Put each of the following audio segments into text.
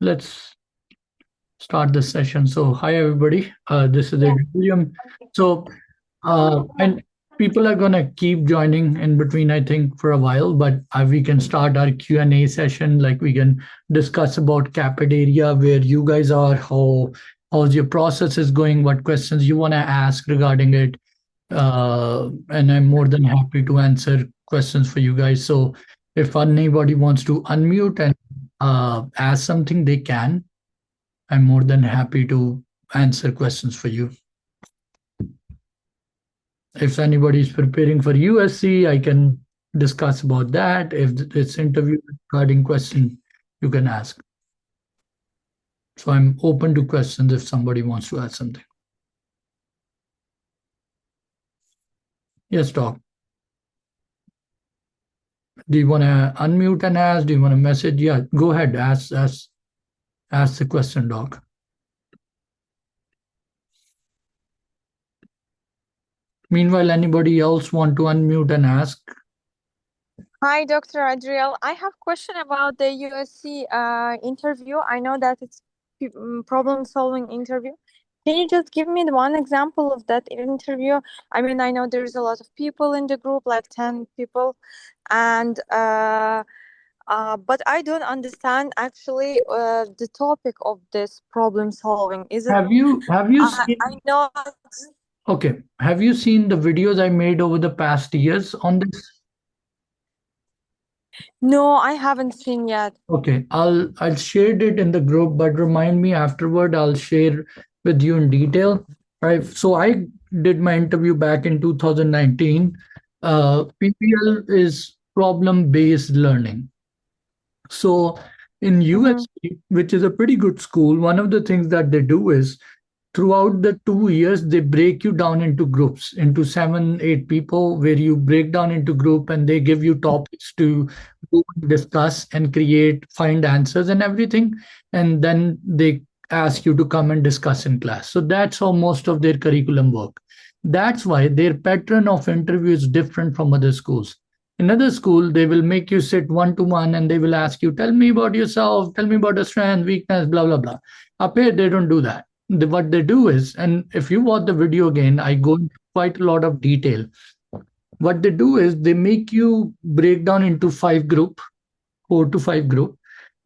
let's start this session. So, hi everybody. This is Adriel William. So, and people are gonna keep joining in between, I think, for a while. But we can start our Q&A session. Like we can discuss about Caapid area, where you guys are, how's your process is going, what questions you wanna ask regarding it, and I'm more than happy to answer questions for you guys. So, if anybody wants to unmute and ask something, they can. I'm more than happy to answer questions for you. If anybody is preparing for USC, I can discuss about that. If it's interview regarding question, you can ask. So I'm open to questions if somebody wants to ask something. Yes, Doc. Do you want to unmute and ask? Do you want to message? Yeah, go ahead. Ask the question, Doc. Meanwhile, anybody else want to unmute and ask? Hi, Dr. Adriel. I have a question about the USC interview. I know that it's problem-solving interview. Can you just give me the one example of that interview? I mean, I know there's a lot of people in the group, like 10 people, and but I don't understand actually the topic of this problem solving. Is it? Have you seen? I know. Okay. Have you seen the videos I made over the past years on this? No, I haven't seen yet. Okay, I'll share it in the group, but remind me afterward. I'll share with you in detail. Right. So I did my interview back in 2019. PPL is problem-based learning. So in USC, which is a pretty good school, one of the things that they do is throughout the 2 years they break you down into groups, into 7 8 people, where you break down into group and they give you topics to discuss and create, find answers and everything, and then they ask you to come and discuss in class. So that's how most of their curriculum work. That's why their pattern of interview is different from other schools. In other school they will make you sit one to one and they will ask you, tell me about yourself, tell me about the strength, weakness, blah blah blah. Up here they don't do that. What they do is, and if you watch the video again, I go into quite a lot of detail. What they do is they make you break down into 5 group, 4 to 5 group,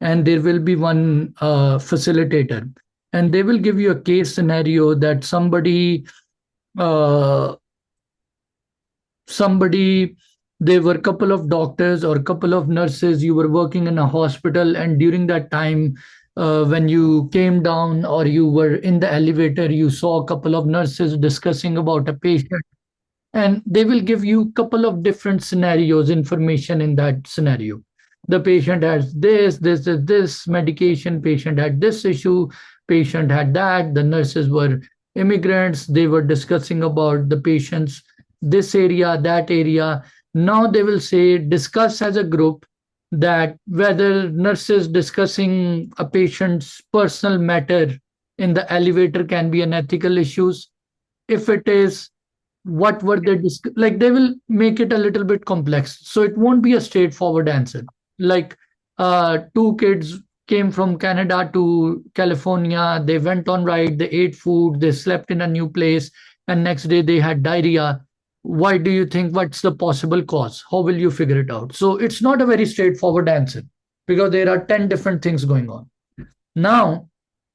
and there will be one facilitator, and they will give you a case scenario that uh, somebody, there were a couple of doctors or a couple of nurses, you were working in a hospital, and during that time, when you came down or you were in the elevator, you saw a couple of nurses discussing about a patient, and they will give you a couple of different scenarios, information in that scenario. The patient has this medication, patient had this issue, patient had that, the nurses were immigrants, they were discussing about the patients, this area, that area. Now they will say discuss as a group, that whether nurses discussing a patient's personal matter in the elevator can be an ethical issues. If it is, what were they like, they will make it a little bit complex, so it won't be a straightforward answer. Like, two kids came from Canada to California, they went on ride, they ate food, they slept in a new place, and next day they had diarrhea. Why do you think? What's the possible cause? How will you figure it out? So it's not a very straightforward answer, because there are 10 different things going on. Now,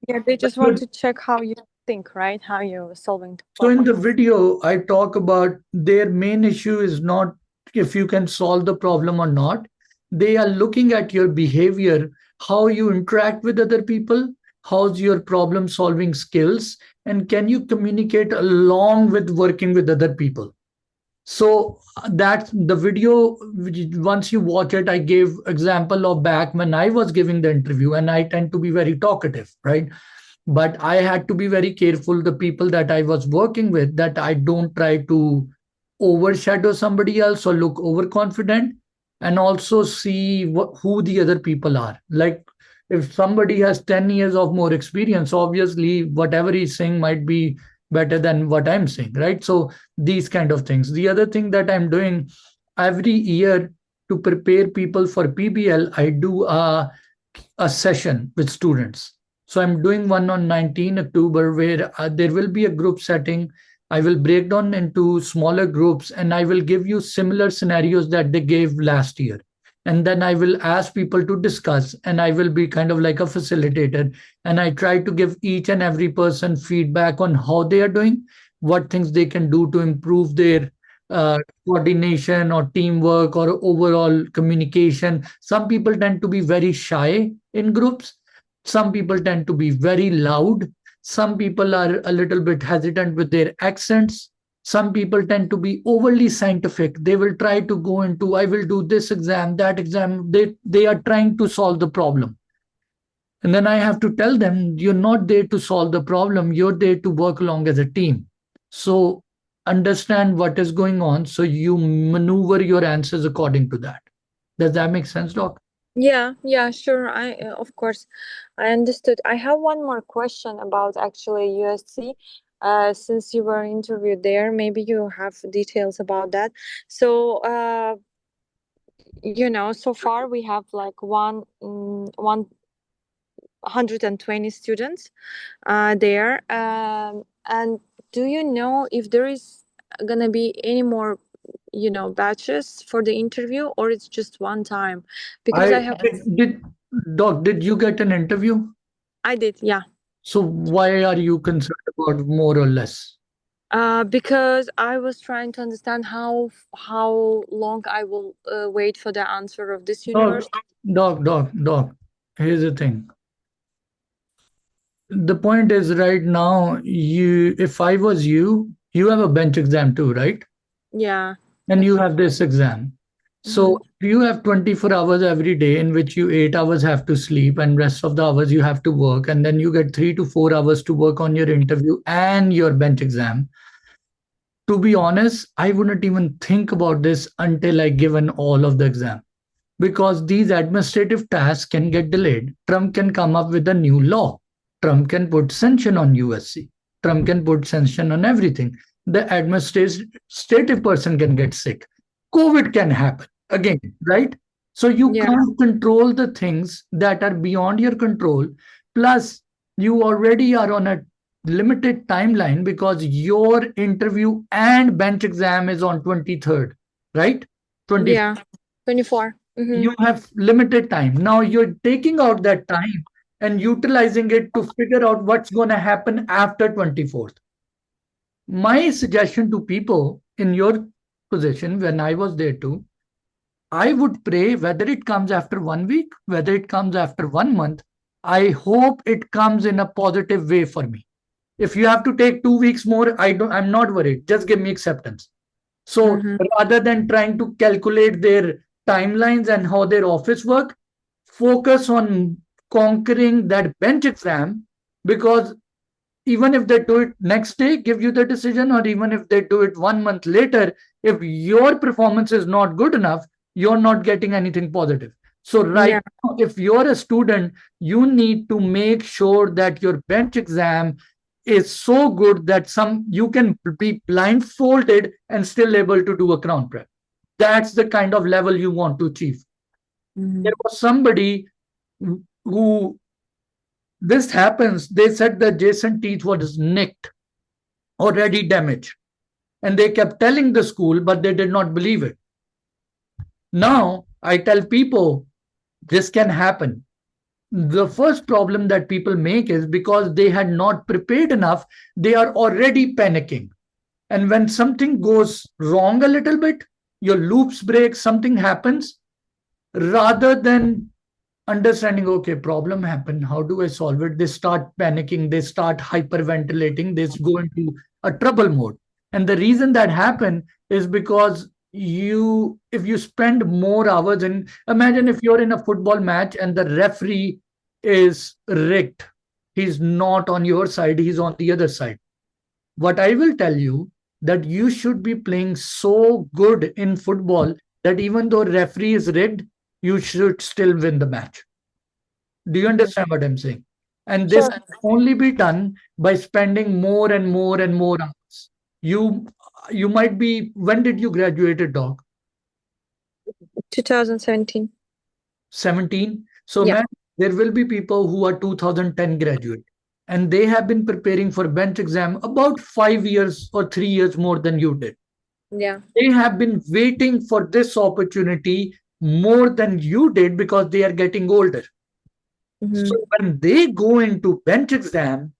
Yeah, they just want to check how you think, right? How you're solving the so in problem. the video, I talk about their main issue is not if you can solve the problem or not. They are looking at your behavior, how you interact with other people, how's your problem solving skills, and can you communicate along with working with other people. So that's the video. Once you watch it, I gave example of back when I was giving the interview, and I tend to be very talkative, right? But I had to be very careful, the people that I was working with, that I don't try to overshadow somebody else or look overconfident, and also see who the other people are. Like, if somebody has 10 years of more experience, obviously whatever he's saying might be better than what I'm saying, right? So these kind of things. The other thing that I'm doing every year to prepare people for PBL, I do a a session with students. So I'm doing one on 19 October where there will be a group setting. I will break down into smaller groups and I will give you similar scenarios that they gave last year. And then I will ask people to discuss, and I will be kind of like a facilitator. And I try to give each and every person feedback on how they are doing, what things they can do to improve their uh, coordination or teamwork or overall communication. Some people tend to be very shy in groups. Some people tend to be very loud. Some people are a little bit hesitant with their accents. Some people tend to be overly scientific. They will try to go into, I will do this exam, that exam. They are trying to solve the problem. And then I have to tell them, you're not there to solve the problem, you're there to work along as a team. So understand what is going on so you maneuver your answers according to that. Does that make sense, Doc? Yeah, sure. Of course, I understood. I have one more question about actually USC. Since you were interviewed there, maybe you have details about that. So, so far we have like 120 students there. And do you know if there is gonna be any more, batches for the interview, or it's just one time? Because I I have, did Doc, did you get an interview? I did, yeah. So why are you concerned about more or less? Because I was trying to understand how long I will wait for the answer of this Doc, university. Doc, here's the thing. The point is right now, you if I was you, you have a bench exam too, right? Yeah, And you that's have this exam. mm-hmm. So you have 24 hours every day in which you 8 hours have to sleep and rest of the hours you have to work. And then you get 3 to 4 hours to work on your interview and your bench exam. To be honest, I wouldn't even think about this until I given all of the exam, because these administrative tasks can get delayed. Trump can come up with a new law. Trump can put sanction on USC. Trump can put sanction on everything. The administrative person can get sick. COVID can happen again, right? So you Yeah, can't control the things that are beyond your control. Plus, you already are on a limited timeline because your interview and bench exam is on 23rd, right? 20, yeah, 24. you have limited time. Now you're taking out that time and utilizing it to figure out what's going to happen after 24th. My suggestion to people in your position, when I was there too, I would pray, whether it comes after 1 week, whether it comes after 1 month, I hope it comes in a positive way for me. If you have to take 2 weeks more, I'm not worried. Just give me acceptance. So Mm-hmm. rather than trying to calculate their timelines and how their office work, focus on conquering that bench exam, because even if they do it next day, give you the decision, or even if they do it 1 month later, if your performance is not good enough, you're not getting anything positive. So right Yeah, now, if you're a student, you need to make sure that your bench exam is so good that some you can be blindfolded and still able to do a crown prep. That's the kind of level you want to achieve. mm-hmm. There was somebody who this happens, they said the adjacent teeth was nicked, already damaged. And they kept telling the school, but they did not believe it. Now, I tell people this can happen. The first problem that people make is because they had not prepared enough, they are already panicking. And when something goes wrong a little bit, your loops break, something happens, rather than understanding, okay, problem happened, how do I solve it, they start panicking, they start hyperventilating, they go into a trouble mode. And the reason that happen is because you if you spend more hours in, imagine if you're in a football match and the referee is rigged, he's not on your side, he's on the other side. What I will tell you, that you should be playing so good in football that even though referee is rigged, you should still win the match. Do you Mm-hmm. understand what I'm saying? And this Sure. can only be done by spending more and more and more hours. You you might be, when did you graduate, Doc? 2017. 17. So Yeah. man, there will be people who are 2010 graduate and they have been preparing for bench exam about 5 years or 3 years more than you did. Yeah. They have been waiting for this opportunity more than you did because they are getting older. So when they go into bench exam,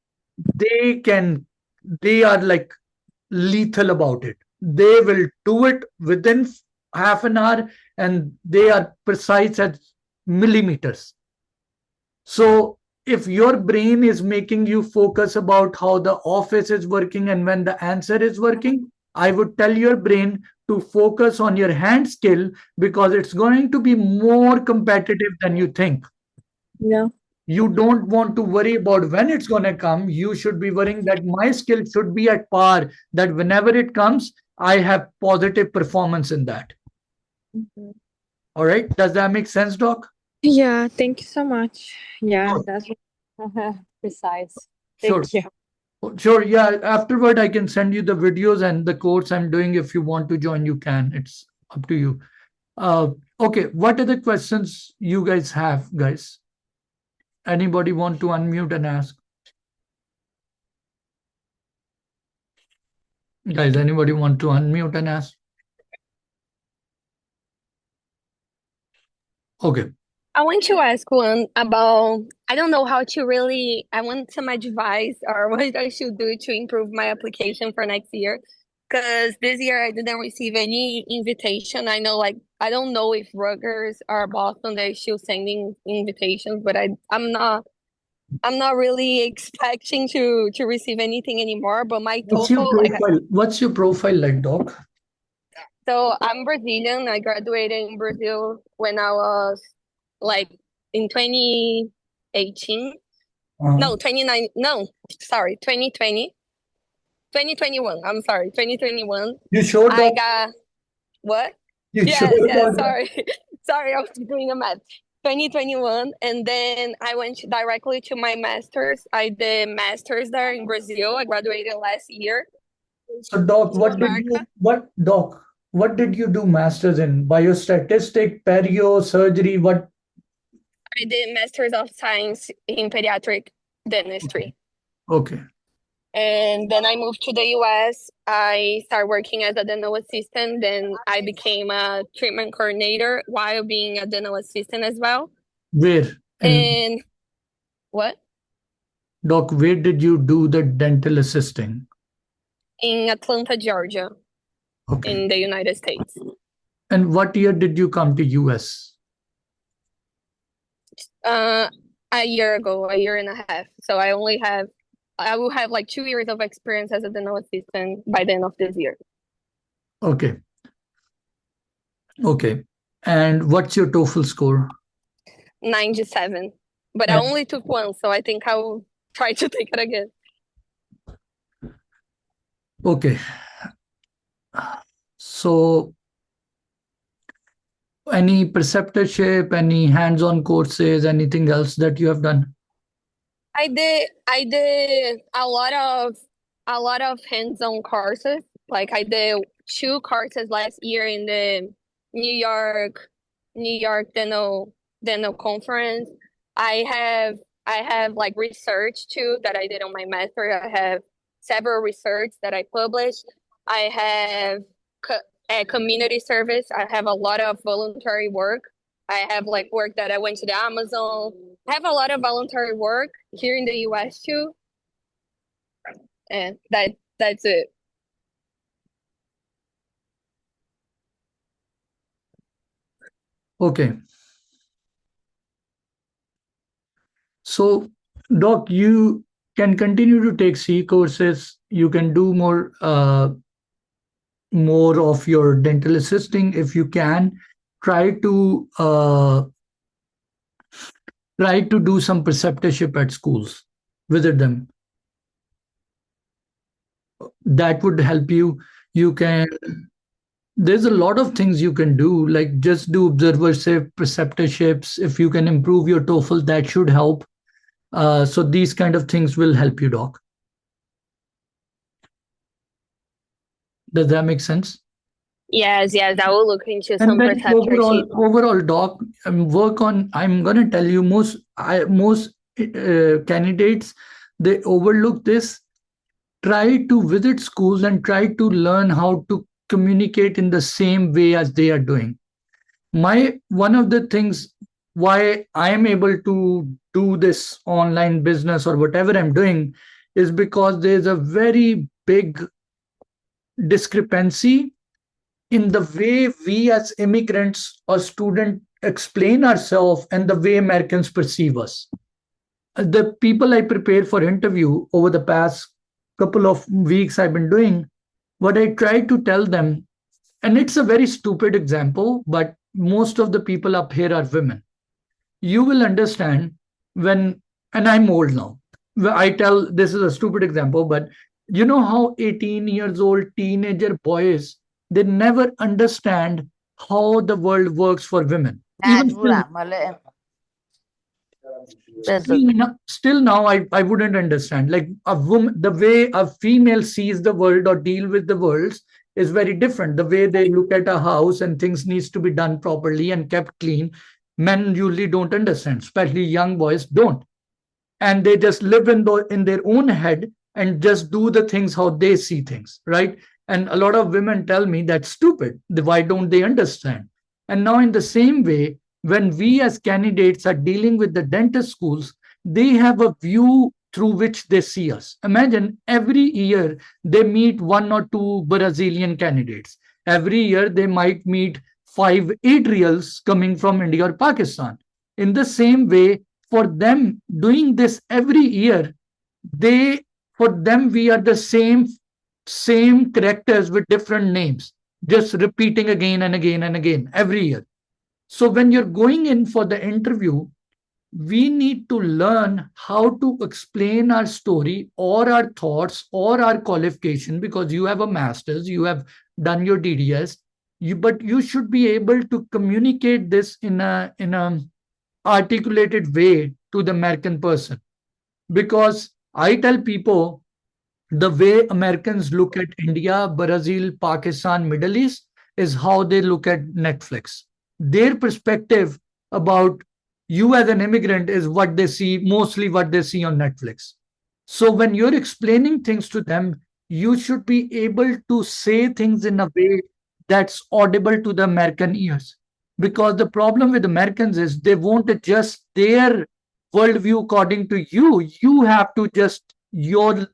they can, they are like lethal about it. They will do it within half an hour and they are precise at millimeters. So if your brain is making you focus about how the office is working and when the answer is working, I would tell your brain to focus on your hand skill because it's going to be more competitive than you think. Yeah. You don't want to worry about when it's going to come. You should be worrying that my skill should be at par, that whenever it comes, I have positive performance in that. All right. Does that make sense, Doc? Yeah, thank you so much. Yeah, Sure. that's precise. Sure. Thank you. Sure. Yeah. Afterward, I can send you the videos and the course I'm doing. If you want to join, you can. It's up to you. Okay. What are the questions you guys have, guys? Anybody want to unmute and ask? Guys, anybody want to unmute and ask? Okay. I want to ask one about, I don't know how to really, I want some advice or what I should do to improve my application for next year. Because this year I didn't receive any invitation. I know, like, I don't know if Rutgers or Boston, they're still sending invitations, but I'm not really expecting to receive anything anymore. But my What's your TOEFL, like, profile? What's your profile like, Doc? so I'm Brazilian. I graduated in Brazil when I was like in 2018. No, 29. No, sorry, 2020. 2021. I'm sorry, 2021. You showed I that. got what? You Yes, showed yes, that. sorry. Sorry, I was doing a math. 2021, and then I went directly to my master's. I did master's there in Brazil. I graduated last year So, Doc, to America. What did you do masters in? Biostatistic, perio, surgery, what? I did Master's of Science in Pediatric Dentistry. Okay. And then I moved to the US. I started working as a dental assistant. Then I became a treatment coordinator while being a dental assistant as well. Where? And what? Doc, where did you do the dental assisting? In Atlanta, Georgia, Okay. in the United States. And what year did you come to US? A year ago, a year and a half. So I will have like 2 years of experience as a dental assistant by the end of this year. Okay. Okay. And what's your TOEFL score? 97. But I only took one, so I think I will try to take it again. Okay. So, any preceptorship, any hands-on courses, anything else that you have done? I did a lot of hands-on courses. Like I did 2 courses last year in the New York dental conference. I have like research too that I did on my master. I have several research that I published. I have a community service. I have a lot of voluntary work. I have like work that I went to the Amazon. I have a lot of voluntary work here in the US too. And that's it. Okay. So, Doc, you can continue to take C courses. You can do more of your dental assisting if you can. Try to do some preceptorship at schools. Visit them. That would help you. You can. There's a lot of things you can do, like just do observership, preceptorships. If you can improve your TOEFL, that should help. So these kind of things will help you, Doc. Does that make sense? Yes, yes, I will look into And some then preceptorship. overall, doc, work on. I'm gonna tell you, most candidates, they overlook this. Try to visit schools and try to learn how to communicate in the same way as they are doing. My one of the things why I am able to do this online business or whatever I'm doing is because there's a very big discrepancy in the way we as immigrants or students explain ourselves and the way Americans perceive us. The people I prepared for interview over the past couple of weeks I've been doing, what I try to tell them, and it's a very stupid example, but most of the people up here are women. You will understand when, and I'm old now. I tell this is a stupid example, but you know how 18 years old teenager boys, they never understand how the world works for women. Even still, still now I wouldn't understand. Like a woman, the way a female sees the world or deal with the world is very different. The way they look at a house and things needs to be done properly and kept clean, men usually don't understand, especially young boys don't. And they just live in their own head and just do the things how they see things, right? And a lot of women tell me that's stupid. Why don't they understand? And now in the same way, when we as candidates are dealing with the dentist schools, they have a view through which they see us. Imagine every year they meet one or two Brazilian candidates. Every year they might meet five Adriels coming from India or Pakistan. In the same way, for them doing this every year, they for them we are the same characters with different names, just repeating again and again and again every year. So when you're going in for the interview, we need to learn how to explain our story or our thoughts or our qualification, because you have a master's, you have done your DDS, but you should be able to communicate this in a articulated way to the American person. Because I tell people the way Americans look at India, Brazil, Pakistan, Middle East is how they look at Netflix. Their perspective about you as an immigrant is what they see, mostly what they see on Netflix. So when you're explaining things to them, you should be able to say things in a way that's audible to the American ears. Because the problem with Americans is they won't adjust their worldview according to you. You have to just your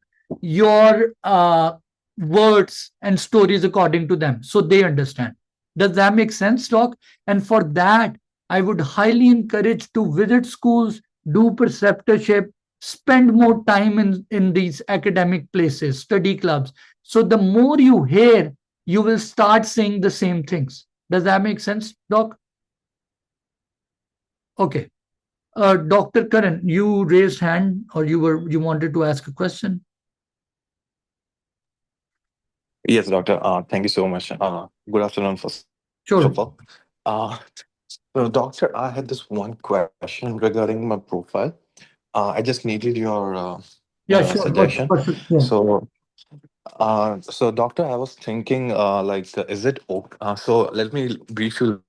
words and stories according to them so they understand. Does that make sense, Doc? And for that, I would highly encourage to visit schools, do preceptorship, spend more time in these academic places, study clubs. So the more you hear, you will start saying the same things. Does that make sense, Doc? Okay. Dr. Karan, you raised hand, or you wanted to ask a question? Yes, doctor. Thank you so much. Good afternoon, first of all. Sure. Uh, so, doctor, I had this one question regarding my profile. I just needed your Yeah, sure. suggestion. Yeah. So, doctor, I was thinking, is it okay? So, let me brief you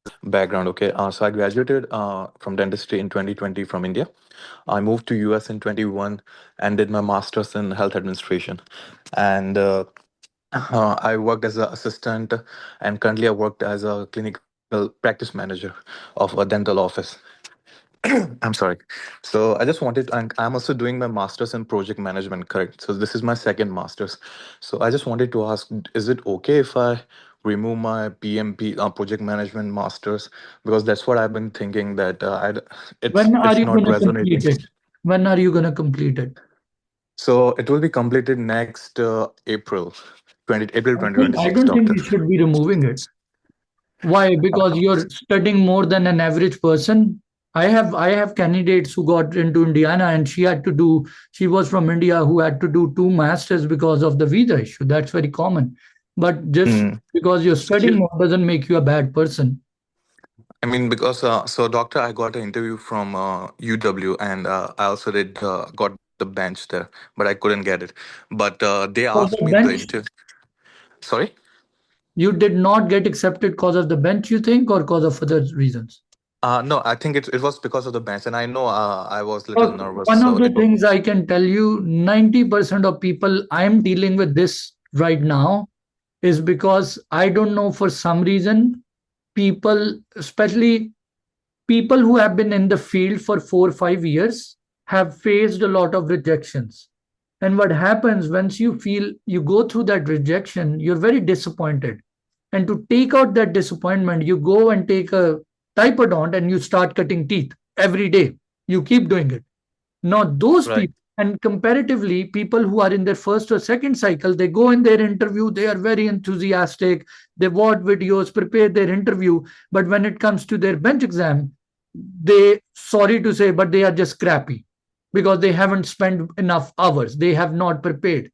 little background. Okay. So, I graduated from dentistry in 2020 from India. I moved to US in 21 and did my master's in health administration. And I worked as an assistant, and currently I worked as a clinical practice manager of a dental office. I'm sorry. So I just wanted, and I'm also doing my master's in project management, correct? So this is my second master's. So I just wanted to ask, is it okay if I remove my PMP, project management master's? Because that's what I've been thinking that When are it's you not going to resonating. complete it? When are you going to complete it? So it will be completed next April I 2026, don't think doctor. you should be removing it. Why? Because you're studying more than an average person. I have candidates who got into Indiana and she was from India who had to do two masters because of the visa issue. That's very common. But just Hmm. because you're studying more doesn't make you a bad person. I mean, because so doctor, I got an interview from UW, and I also did got the bench there, but I couldn't get it. But they For asked the me the bench, interview. Sorry. You did not get accepted because of the bench, you think, or because of other reasons? No, I think it was because of the bench, and I know I was a little Look, nervous, one of so the it was things I can tell you, 90% of people I'm dealing with this right now is because I don't know, for some reason, people, especially people who have been in the field for 4 or 5 years, have faced a lot of rejections. And what happens once you feel you go through that rejection, you're very disappointed. And to take out that disappointment, you go and take a typodont and you start cutting teeth every day. You keep doing it. Now, those right. people, and comparatively, people who are in their first or second cycle, they go in their interview, they are very enthusiastic, they watch videos, prepare their interview. But when it comes to their bench exam, they, sorry to say, but they are just crappy because they haven't spent enough hours. They have not prepared.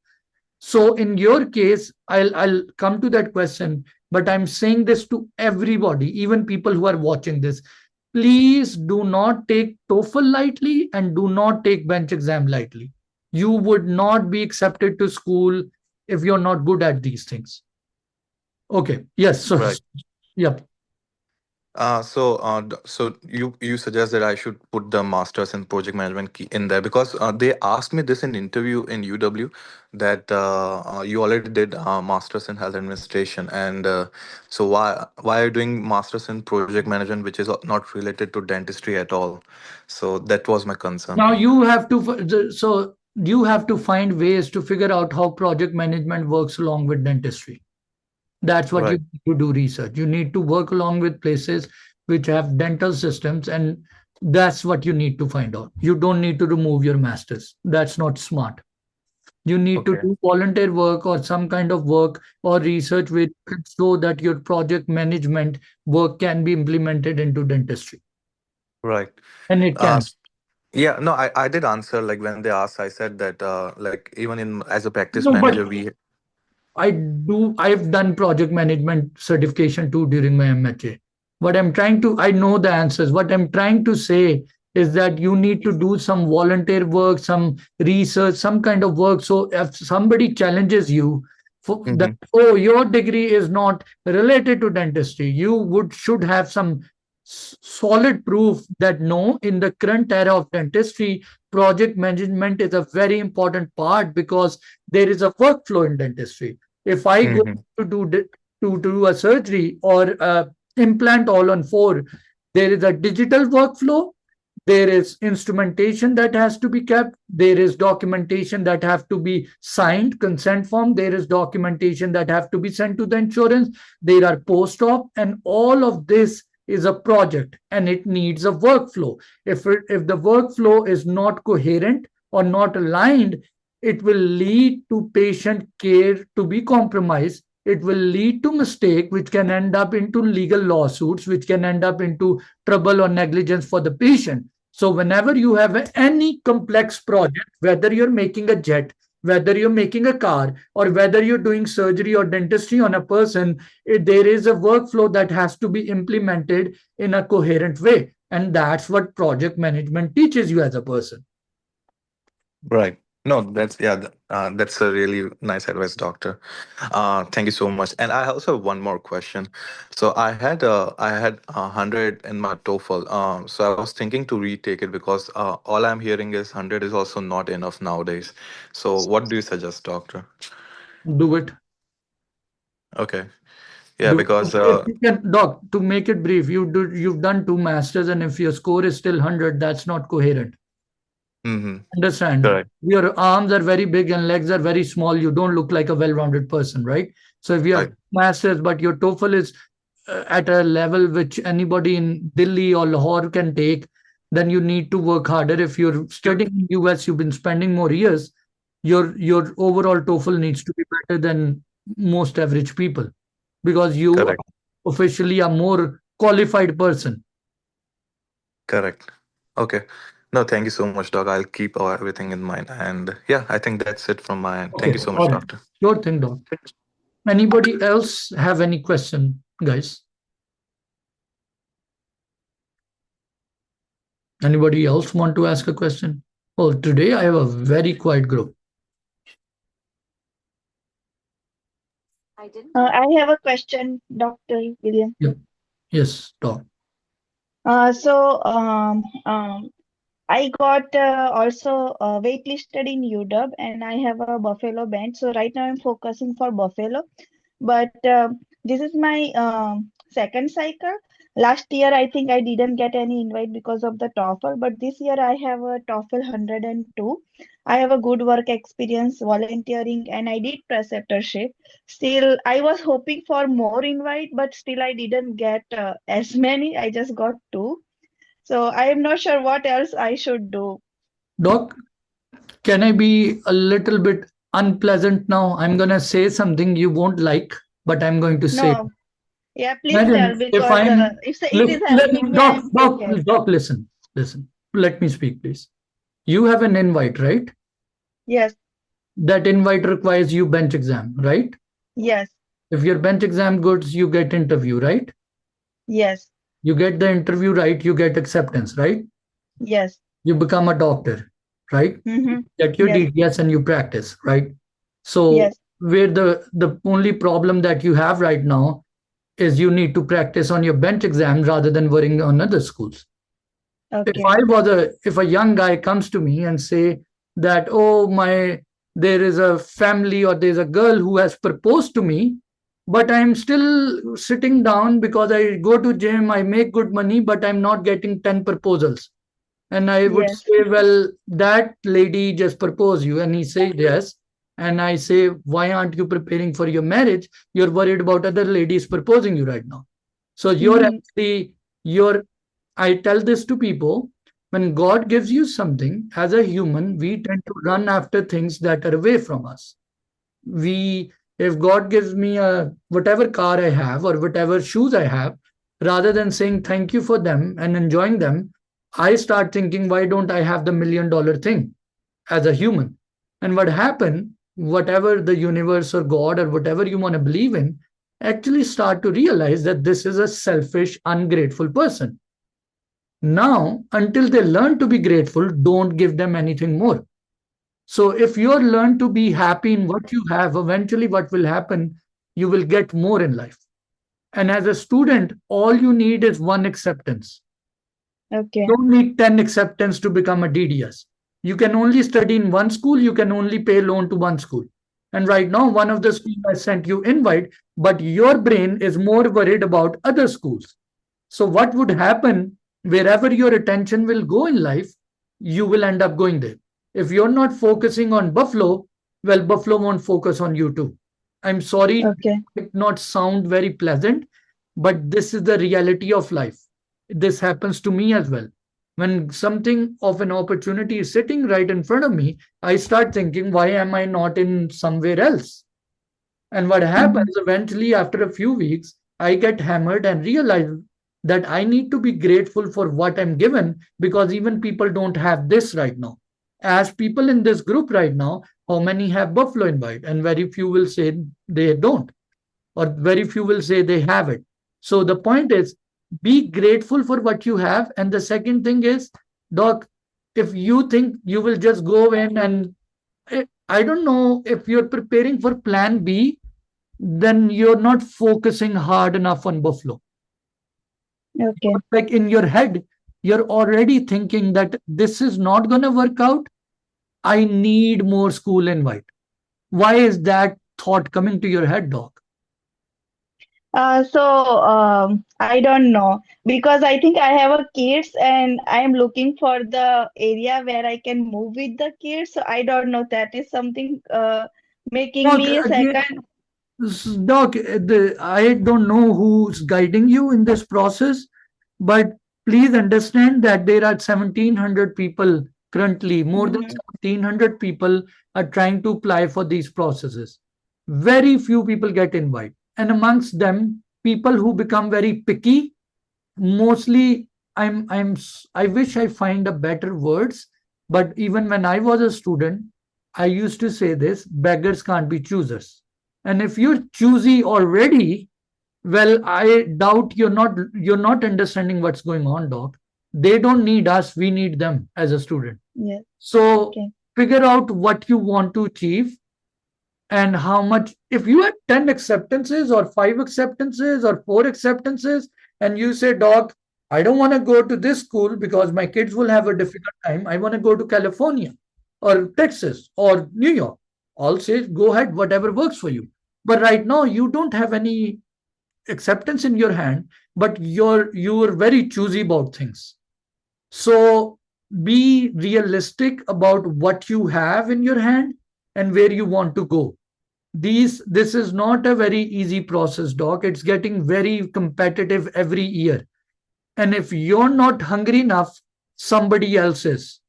So in your case, I'll come to that question, but I'm saying this to everybody, even people who are watching this. Please do not take TOEFL lightly and do not take bench exam lightly. You would not be accepted to school if you're not good at these things. Okay. Yes. So, Right. yep. So you suggest that I should put the masters in project management key in there because they asked me this in interview in UW that you already did masters in health administration, and so why are you doing masters in project management, which is not related to dentistry at all? So that was my concern. Now you have to find ways to figure out how project management works along with dentistry. That's what you Right. need to do research. You need to work along with places which have dental systems, and that's what you need to find out. You don't need to remove your masters. That's not smart. You need to Okay. do volunteer work or some kind of work or research which can show that your project management work can be implemented into dentistry. Right. And it Uh, can. s- yeah. No, I did answer like when they asked. I said that like even in as a practice No, but manager, we. I've done project management certification too during my MHA. I know the answers. What I'm trying to say is that you need to do some volunteer work, some research, some kind of work. So if somebody challenges you for that, Mhm. oh, your degree is not related to dentistry, you should have some solid proof that no, in the current era of dentistry, project management is a very important part because there is a workflow in dentistry. If I go Mhm. to do a surgery or implant all on four, there is a digital workflow. There is instrumentation that has to be kept. There is documentation that have to be signed, consent form. There is documentation that have to be sent to the insurance. There are post-op, and all of this is a project, and it needs a workflow. If the workflow is not coherent or not aligned, it will lead to patient care to be compromised. It will lead to mistake, which can end up into legal lawsuits, which can end up into trouble or negligence for the patient. So whenever you have any complex project, whether you're making a jet, whether you're making a car, or whether you're doing surgery or dentistry on a person, there is a workflow that has to be implemented in a coherent way. And that's what project management teaches you as a person. Right. No, that's yeah, that's a really nice advice, doctor. Thank you so much. And I also have one more question. So I had 100 in my TOEFL. So I was thinking to retake it because all I'm hearing is 100 is also not enough nowadays. So what do you suggest, doctor? Do it. Okay. Yeah, Do because if you can, doc, to make it brief, you've done two masters, and if your score is still 100, that's not coherent. mm-hmm, Understand? correct. Your arms are very big and legs are very small. You don't look like a well-rounded person, right? So if you have Right. masters, but your TOEFL is at a level which anybody in Delhi or Lahore can take, then you need to work harder. If you're studying in US, you've been spending more years. Your overall TOEFL needs to be better than most average people because you are Correct. officially a more qualified person. Correct. Okay. No, thank you so much, doc. I'll keep everything in mind. And yeah, I think that's it from my end. Thank you Okay, so much, all right. doctor. Sure thing, doc. Anybody else have any question, guys? Anybody else want to ask a question? Oh, today I have a very quiet group. I have a question, Dr. William. Yeah. Yes, doc. So I got also waitlisted in UW and I have a Buffalo band. So right now I'm focusing for Buffalo. But this is my second cycle. Last year, I think I didn't get any invite because of the TOEFL, but this year I have a TOEFL 102. I have a good work experience volunteering and I did preceptorship. Still, I was hoping for more invite, but still I didn't get as many. I just got two. So I am not sure what else I should do. Doc, can I be a little bit unpleasant now? I'm going to say something you won't like, but I'm going to say. No, yeah, please tell Imagine if because I'm. if it is helping me, Doc, I'm doc, okay. doc, listen, listen. Let me speak, please. You have an invite, right? Yes, That invite requires you bench exam, right? yes, If your bench exam goods, you get interview, right? yes, You get the interview right, you get acceptance, right? yes. You become a doctor, right? Mm-hmm. Get your Yes, DTS and you practice, right? So yes, where the only problem that you have right now is you need to practice on your bench exam rather than worrying on other schools. okay, If a young guy comes to me and say that, oh my, there is a family or there's a girl who has proposed to me, but I'm still sitting down because I go to gym, I make good money, but I'm not getting 10 proposals. And I would yes, say, well, that lady just proposed you. And he said, yes. And I say, why aren't you preparing for your marriage? You're worried about other ladies proposing you right now. So mm-hmm. you're, I tell this to people, when God gives you something, as a human, we tend to run after things that are away from us. If God gives me a whatever car I have or whatever shoes I have, rather than saying thank you for them and enjoying them, I start thinking, why don't I have the $1 million thing as a human? And what happened, whatever the universe or God or whatever you want to believe in, actually start to realize that this is a selfish, ungrateful person. Now, until they learn to be grateful, don't give them anything more. So if you learn to be happy in what you have, eventually what will happen, you will get more in life. And as a student, all you need is one acceptance. Okay, You don't need 10 acceptance to become a DDS. You can only study in one school, you can only pay loan to one school. And right now, one of the schools I sent you invite, but your brain is more worried about other schools. So what would happen wherever your attention will go in life, you will end up going there. If you're not focusing on Buffalo, well, Buffalo won't focus on you too. I'm sorry, okay, it not sound very pleasant, but this is the reality of life. This happens to me as well. When something of an opportunity is sitting right in front of me, I start thinking, why am I not in somewhere else? And what mm-hmm. happens eventually after a few weeks, I get hammered and realize that I need to be grateful for what I'm given because even people don't have this right now. As people in this group right now, how many have Buffalo invite? And very few will say they don't, or very few will say they have it. So the point is, be grateful for what you have. And the second thing is, Doc, if you think you will just go in and I don't know if you're preparing for plan B, then you're not focusing hard enough on Buffalo. Okay, Like in your head, you're already thinking that this is not going to work out. I need more school invite. Why is that thought coming to your head, Doc? so I don't know because I think I have a kids and I'm looking for the area where I can move with the kids. So I don't know. That is something making Doc, me a again, second. Doc, I don't know who's guiding you in this process, but please understand that there are 1,700 people currently, more than Mm-hmm. 1,700 people are trying to apply for these processes. Very few people get invited. And amongst them, people who become very picky, mostly I wish I find a better words, but even when I was a student, I used to say this, beggars can't be choosers. And if you're choosy already, well, I doubt you're not understanding what's going on, Doc. They don't need us, we need them as a student. Yes. So Okay. figure out what you want to achieve and how much. If you had 10 acceptances or 5 acceptances or 4 acceptances, and you say, doc, I don't want to go to this school because my kids will have a difficult time, I want to go to California or Texas or New York, I'll say go ahead, whatever works for you. But right now you don't have any acceptance in your hand, but you're very choosy about things. So be realistic about what you have in your hand and where you want to go. This is not a very easy process, doc. It's getting very competitive every year. And if you're not hungry enough, somebody else is.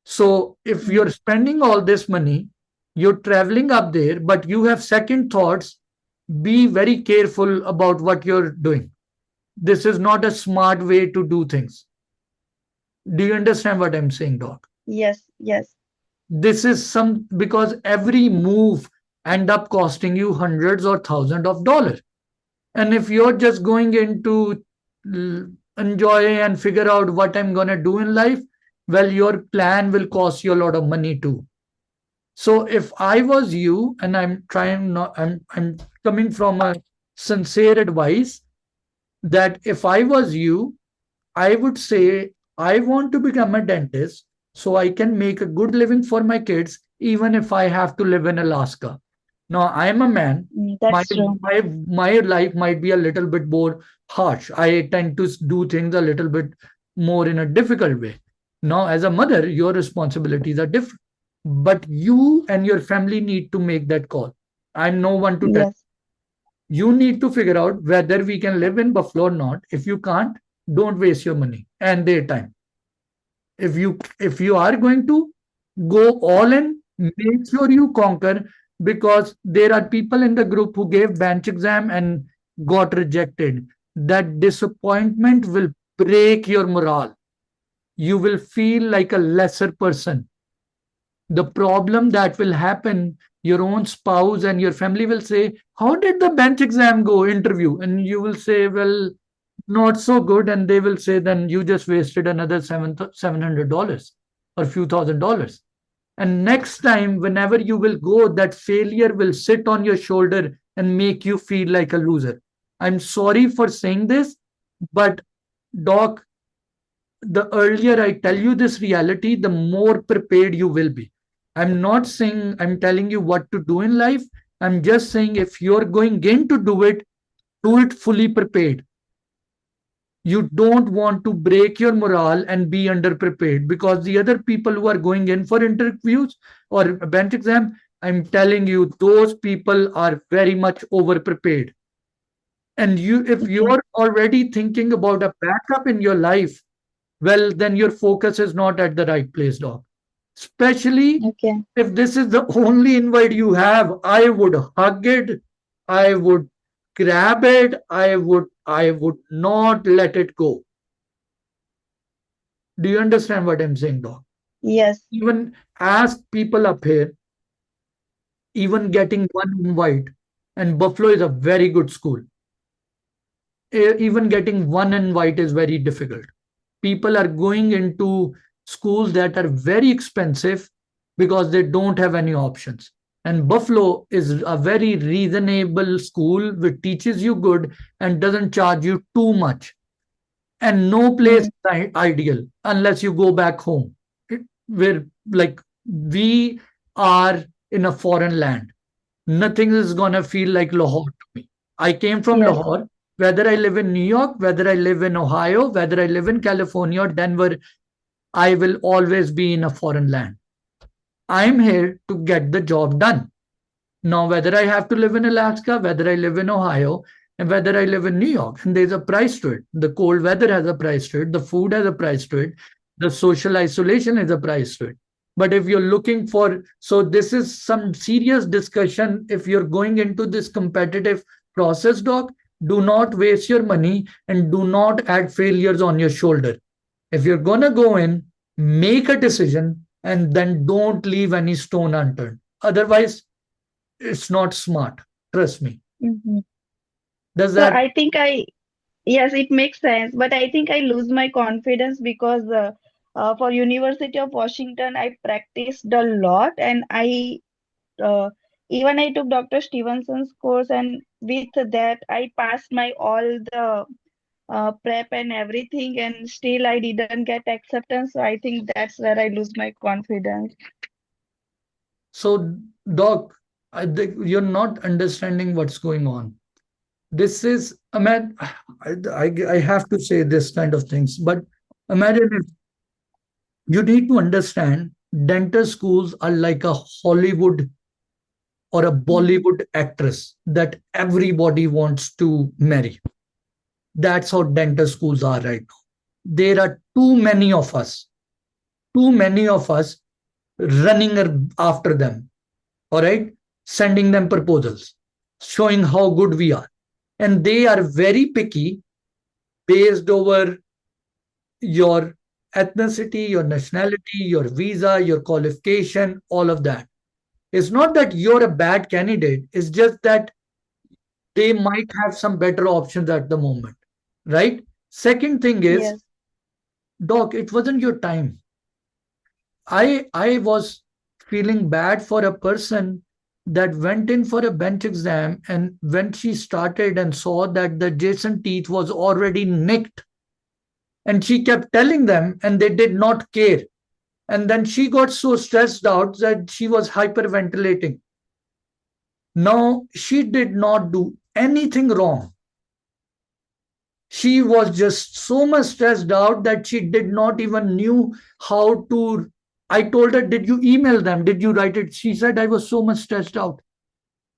So if you're spending all this money, you're traveling up there, but you have second thoughts, be very careful about what you're doing. This is not a smart way to do things. Do you understand what I'm saying, doc? Yes, yes. This is some, because every move end up costing you hundreds or thousands of dollars. And if you're just going into enjoy and figure out what I'm going to do in life, well, your plan will cost you a lot of money too. So if I was you, and I'm trying not, I'm coming from a sincere advice, that if I was you, I would say I want to become a dentist so I can make a good living for my kids, even if I have to live in Alaska. Now, I'm a man. My, That's true. my life might be a little bit more harsh. I tend to do things a little bit more in a difficult way. Now, as a mother, your responsibilities are different. But you and your family need to make that call. I'm no one to tell. Yes, You need to figure out whether we can live in Buffalo or not. If you can't, don't waste your money and their time. If you are going to go all in, make sure you conquer, because there are people in the group who gave bench exam and got rejected. That disappointment will break your morale. You will feel like a lesser person. The problem that will happen, your own spouse and your family will say, how did the bench exam go interview? And you will say, well, not so good. And they will say, then you just wasted another $700 or few $1,000. And next time, whenever you will go, that failure will sit on your shoulder and make you feel like a loser. I'm sorry for saying this, but doc, the earlier I tell you this reality, the more prepared you will be. I'm not saying I'm telling you what to do in life. I'm just saying if you're going in to do it fully prepared. You don't want to break your morale and be underprepared, because the other people who are going in for interviews or bench exam, I'm telling you, those people are very much over prepared. And if okay, you're already thinking about a backup in your life, well, then your focus is not at the right place, doc. Especially okay. if this is the only invite you have, I would hug it. I would grab it. I would not let it go. Do you understand what I'm saying, doc? Yes, Even ask people up here, even getting one invite, and Buffalo is a very good school. Even getting one invite is very difficult. People are going into schools that are very expensive because they don't have any options. And Buffalo is a very reasonable school which teaches you good and doesn't charge you too much. And no place mm, is ideal unless you go back home. Where, like, we are in a foreign land. Nothing is gonna feel like Lahore to me. I came from yes, Lahore. Whether I live in New York, whether I live in Ohio, whether I live in California or Denver, I will always be in a foreign land. I'm here to get the job done. Now, whether I have to live in Alaska, whether I live in Ohio, and whether I live in New York, and there's a price to it. The cold weather has a price to it. The food has a price to it. The social isolation has a price to it. But if you're looking for, so this is some serious discussion. If you're going into this competitive process, doc, do not waste your money and do not add failures on your shoulder. If you're going to go in, make a decision and then don't leave any stone unturned. Otherwise, it's not smart. Trust me. hmm. Does So that? I think yes, it makes sense, but I think I lose my confidence because for University of Washington, I practiced a lot and I uh, Even I took Dr. Stevenson's course, and with that, I passed my all the prep and everything, and still I didn't get acceptance. So I think that's where I lose my confidence. So, Doc, I think you're not understanding what's going on. This is, I have to say this kind of things, but imagine if you need to understand dental schools are like a Hollywood or a Bollywood actress that everybody wants to marry. That's how dental schools are right now. There are too many of us running after them, all right, sending them proposals, showing how good we are. And they are very picky based over your ethnicity, your nationality, your visa, your qualification, all of that. It's not that you're a bad candidate, it's just that they might have some better options at the moment, right? Second thing is, Yes, Doc, it wasn't your time. I was feeling bad for a person that went in for a bench exam, and when she started and saw that the adjacent teeth was already nicked, and she kept telling them and they did not care, and then she got so stressed out that she was hyperventilating. Now she did not do anything wrong. She was just so much stressed out that she did not even knew how to. I told her, did you email them, did you write it? She said, I was so much stressed out,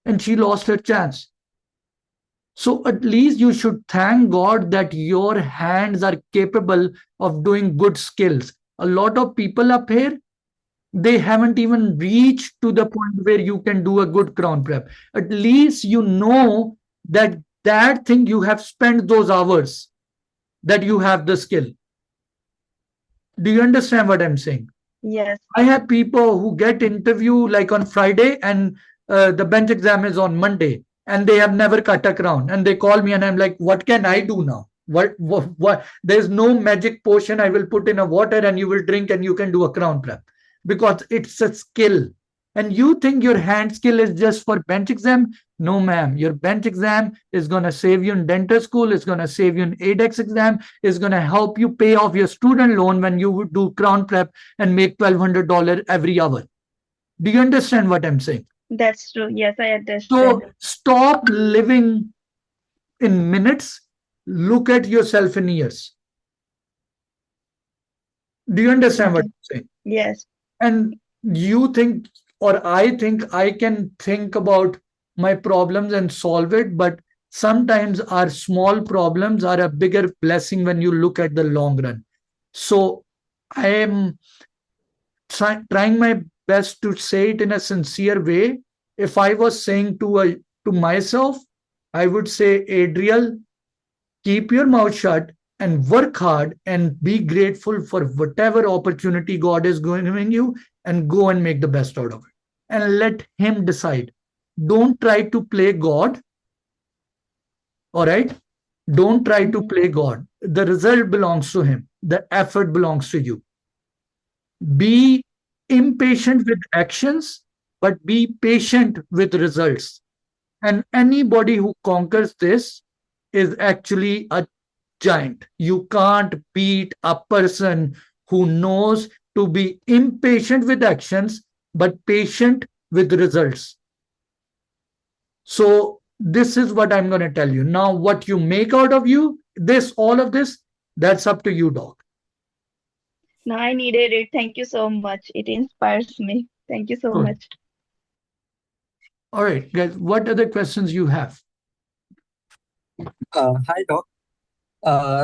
and she lost her chance. So at least you should thank God that your hands are capable of doing good skills. A lot of people up here, they haven't even reached to the point where you can do a good crown prep. At least you know that that thing you have spent those hours, that you have the skill. Do you understand what I'm saying? yes, I have people who get interview like on Friday, and the bench exam is on Monday, and they have never cut a crown, and they call me and I'm like, what can I do now? What? There's no magic potion I will put in a water and you will drink and you can do a crown prep, because it's a skill. And you think your hand skill is just for bench exam? No, ma'am. Your bench exam is going to save you in dental school. It's going to save you in ADEX exam. It's going to help you pay off your student loan when you do crown prep and make $1,200 every hour. Do you understand what I'm saying? that's true. Yes, I So understand. stop living in minutes. Look at yourself in years. Do you understand what Okay. I'm saying? Yes, And you think, or I think I can think about my problems and solve it, but sometimes our small problems are a bigger blessing when you look at the long run. So I am trying my best to say it in a sincere way. If I was saying to myself, I would say, Adriel, keep your mouth shut and work hard and be grateful for whatever opportunity God is giving you, and go and make the best out of it. And let Him decide. Don't try to play God. All right? Don't try to play God. The result belongs to Him, the effort belongs to you. Be impatient with actions, but be patient with results. And anybody who conquers this is actually a giant. You can't beat a person who knows to be impatient with actions, but patient with results. So, this is what I'm going to tell you. Now, what you make out of all of this, that's up to you, Doc. no, I needed it. Thank you so much. It inspires me. Thank you so Good. much. All right, guys, what other questions you have? Hi, Doc.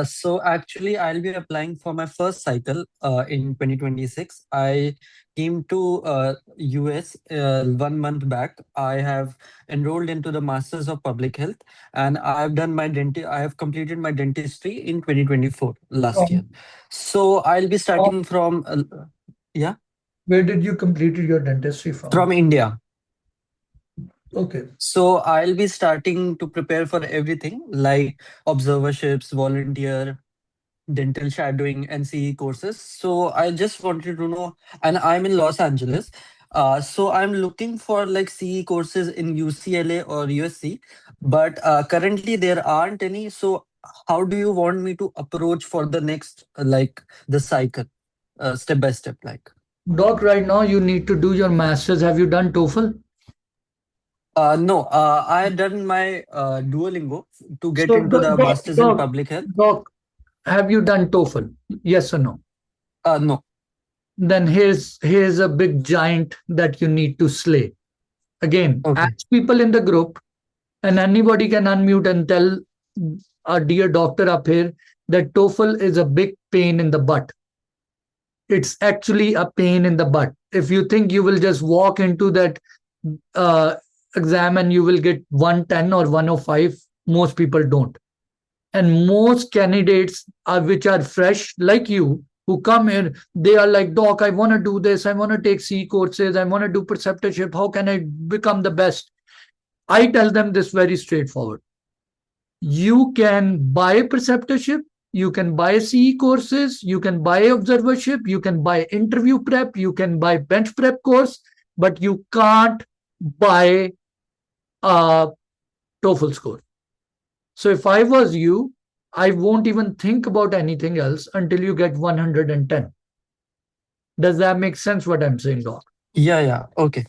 So actually, I'll be applying for my first cycle in 2026. I came to US 1 month back. I have enrolled into the Masters of Public Health, and I have completed my dentistry in 2024 last year. From, So I'll be starting from yeah, where did you complete your dentistry from? from India. Okay. So I'll be starting to prepare for everything like observerships, volunteer, dental shadowing, and CE courses. So I just wanted to know, and I'm in Los Angeles. So I'm looking for like CE courses in UCLA or USC, but currently there aren't any. So how do you want me to approach for the next like the cycle, step by step, like? Doc, right now you need to do your masters. Have you done TOEFL? No, I had done my Duolingo to get So, into the Masters in Doc, Public Health. Doc, have you done TOEFL? Yes or no? No. Then here's a big giant that you need to slay. Again, Okay. ask people in the group, and anybody can unmute and tell our dear doctor up here that TOEFL is a big pain in the butt. It's actually a pain in the butt. If you think you will just walk into that uh, exam and you will get 110 or 105, most people don't. And most candidates which are fresh like you who come here, they are like, doc, I want to do this, I want to take C courses, I want to do preceptorship, how can I become the best? I tell them this very straightforward. You can buy preceptorship, you can buy CE courses, you can buy observership, you can buy interview prep, you can buy bench prep course, but you can't buy a TOEFL score. So if I was you, I won't even think about anything else until you get 110. Does that make sense what I'm saying, Doc? Yeah. Okay.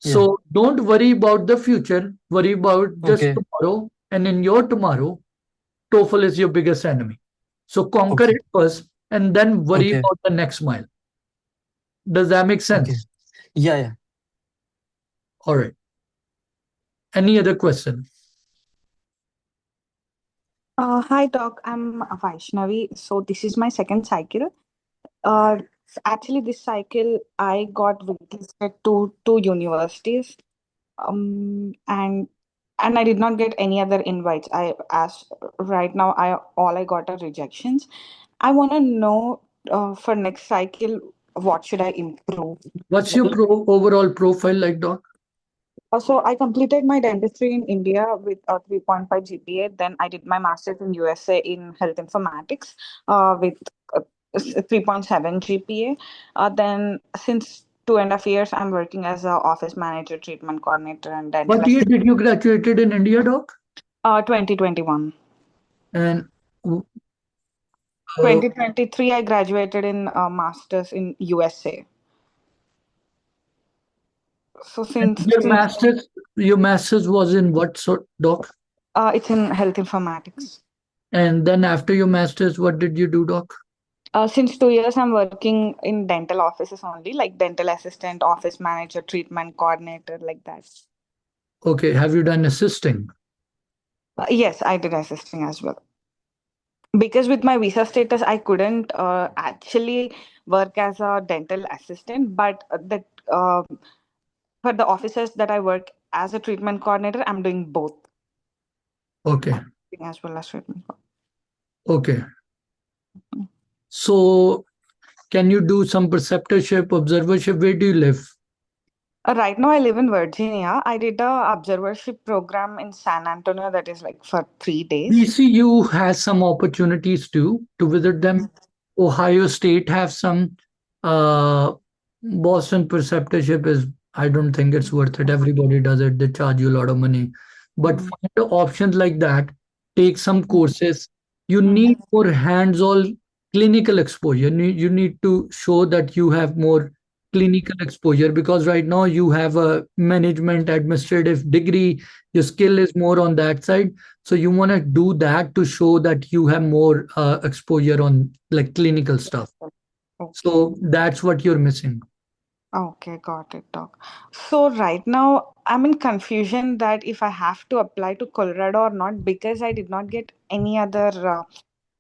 Yeah. So don't worry about the future, worry about just Okay. tomorrow. And in your tomorrow, TOEFL is your biggest enemy. So conquer Okay. it first and then worry Okay. about the next mile. Does that make sense? Okay. Yeah. All right. Any other question? Hi, Doc. I'm Vaishnavi. So this is my second cycle. Uh, Actually, this cycle I got waitlisted to two universities. And I did not get any other invites. I asked right now. I got are rejections. I want to know for next cycle what should I improve. What's your overall profile like, Doc? So I completed my dentistry in India with a 3.5 GPA. Then I did my master's in USA in health informatics with 3.7 GPA. Then since 2.5 years, I'm working as a office manager, treatment coordinator, and dental What year did you graduated in India, Doc? 2021. And 2023, I graduated in master's in USA. So since your masters was in what sort, Doc? it's in health informatics. And then after your masters, what did you do, Doc? Since 2 years, I'm working in dental offices only, like dental assistant, office manager, treatment coordinator, like that. Okay. Have you done assisting? Yes, I did assisting as well. Because with my visa status, I couldn't actually work as a dental assistant, but for the offices that I work as a treatment coordinator, I'm doing both. Okay. As well as treatment. Okay. So can you do some preceptorship, observership? Where do you live? Right now, I live in Virginia. I did a observership program in San Antonio that is like for 3 days. VCU has some opportunities too to visit them. Ohio State have some. Boston preceptorship is, I don't think it's worth it. Everybody does it. They charge you a lot of money. But find the options like that. Take some courses. You need more hands-on clinical exposure. You need to show that you have more clinical exposure because right now you have a management administrative degree. Your skill is more on that side. So you want to do that to show that you have more exposure on like clinical stuff. So that's what you're missing. Okay, got it, Doc. So right now I'm in confusion that if I have to apply to Colorado or not because I did not get any other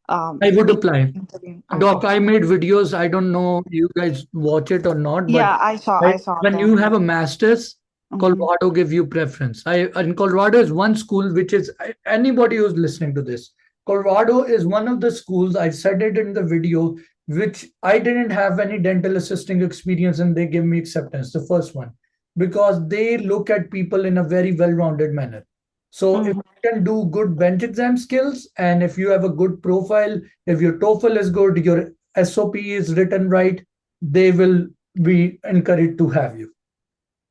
I would apply. interview. Doc, Okay. I made videos. I don't know you guys watch it or not, but Yeah, I saw when them. you have a master's, Mhm. Colorado give you preference. In Colorado is one school which is anybody who's listening to this. Colorado is one of the schools, I said it in the video, which I didn't have any dental assisting experience and they give me acceptance, the first one, because they look at people in a very well-rounded manner. So if you can do good bench exam skills and if you have a good profile, if your TOEFL is good, your SOP is written right, they will be encouraged to have you.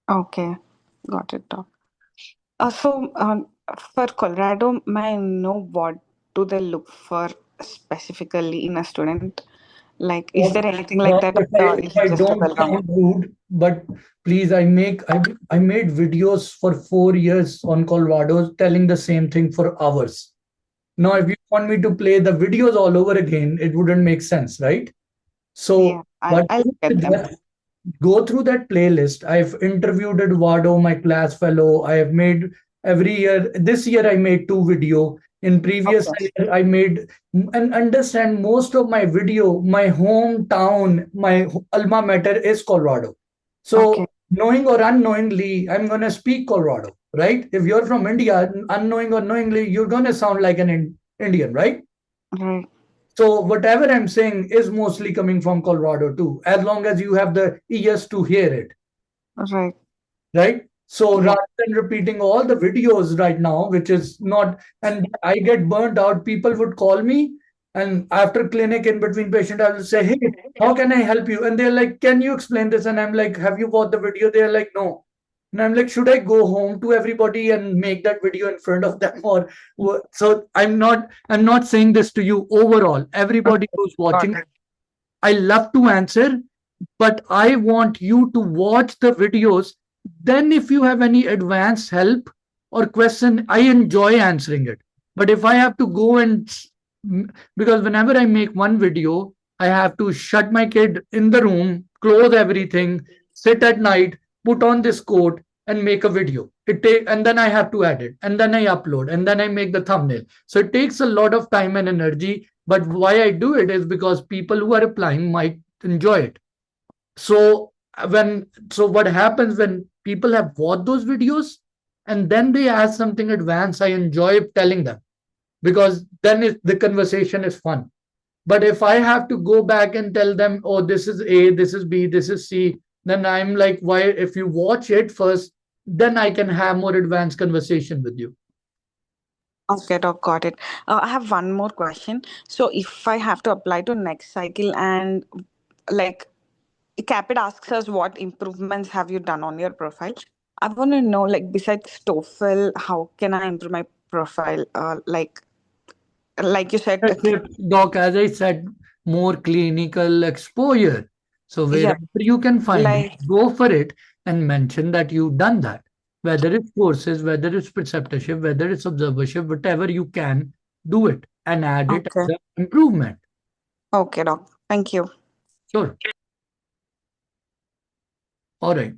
Okay, got it, Doc. For Colorado, may I know what do they look for specifically in a student? Like, is there anything like Doc, that, if or if is it I just a don't well-rounded? sound rude, but please, I made videos for 4 years on Colorado telling the same thing for hours. Now, if you want me to play the videos all over again, it wouldn't make sense, right? Yeah, So, I'll what I I'll would get them. suggest, go through that playlist. I've interviewed Eduardo, my class fellow. I have made every year. This year I made 2 video. In previous Okay, year I made, and understand, most of my video, my hometown, my alma mater is Colorado. okay, So knowing or unknowingly, I'm gonna speak Colorado, right? If you're from India, unknowing or knowingly, you're gonna sound like an Indian, right? right, So whatever I'm saying is mostly coming from Colorado too, as long as you have the ears to hear it, right. right? So Yeah, rather than repeating all the videos right now, which is not, and I get burnt out, people would call me, and after clinic in between patient, I will say, hey, how can I help you? And they're like, can you explain this? And I'm like, have you watched the video? They're like, no. And I'm like, should I go home to everybody and make that video in front of them? Or so I'm not saying this to you overall. Everybody who's got watching, it. I love to answer, but I want you to watch the videos. Then, if you have any advanced help or question, I enjoy answering it. But if I have to go and, because whenever I make one video, I have to shut my kid in the room, close everything, sit at night, put on this coat, and make a video. And then I have to edit, and then I upload, and then I make the thumbnail. So it takes a lot of time and energy. But why I do it is because people who are applying might enjoy it. So what happens when people have watched those videos and then they ask something advanced, I enjoy telling them, because then the conversation is fun. But if I have to go back and tell them, oh, this is A, this is B, this is C, then I'm like, why? If you watch it first, then I can have more advanced conversation with you. Okay, Doc, got it. I have one more question. So, if I have to apply to next cycle and like Caapid asks us what improvements have you done on your profile? I want to know, like, besides TOEFL, how can I improve my profile? Like you said, Doc, as I said, more clinical exposure. So yeah, wherever you can find it, like, go for it and mention that you've done that. Whether it's courses, whether it's preceptorship, whether it's observership, whatever you can, do it and add it okay, as an improvement. okay, Doc. Thank you. Sure. All right.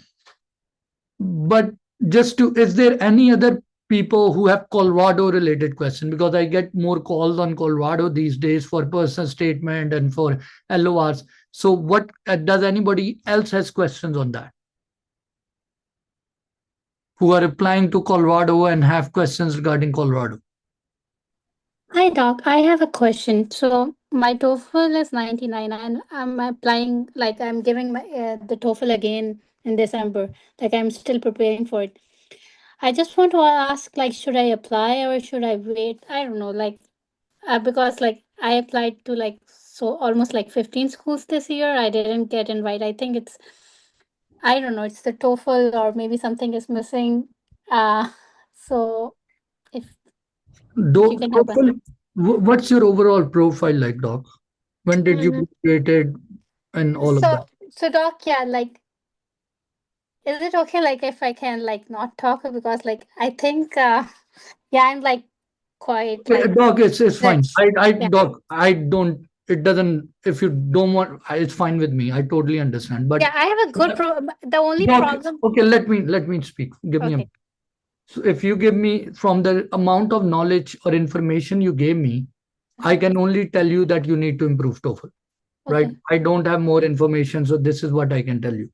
But is there any other people who have Colorado related question? Because I get more calls on Colorado these days for personal statement and for LORs. So what does anybody else has questions on that? Who are applying to Colorado and have questions regarding Colorado? Hi, Doc. I have a question. So my TOEFL is 99 and I'm applying, like I'm giving my the TOEFL again in December. Like I'm still preparing for it. I just want to ask, like, should I apply or should I wait? I don't know, like, because like I applied to like so almost like 15 schools this year. I didn't get invited. I think I don't know, it's the TOEFL or maybe something is missing. So if you can help us. What's your overall profile like, Doc? When did you Mhm. graduated and all of that? So Doc, yeah, like, is it okay, like, if I can, like, not talk? Because, like, I think, yeah, I'm, like, quite, like, Doc, it's fine. that's, yeah. Doc, I don't, it doesn't, if you don't want, it's fine with me. I totally understand. But Yeah, I have a good the only Doc, problem. okay, let me speak. Give me a. Okay. So if you give me from the amount of knowledge or information you gave me, I can only tell you that you need to improve TOEFL, right? Okay. I don't have more information, so this is what I can tell you.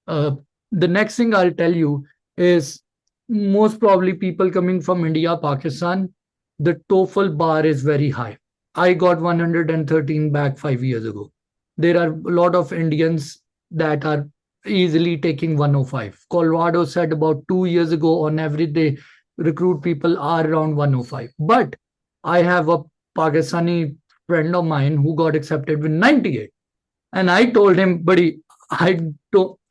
Uh, the next thing I'll tell you is, most probably people coming from India, Pakistan, the TOEFL bar is very high. I got 113 back 5 years ago. There are a lot of Indians that are easily taking 105. Colorado said about 2 years ago, on average, they recruit people are around 105. But I have a Pakistani friend of mine who got accepted with 98. And I told him, buddy,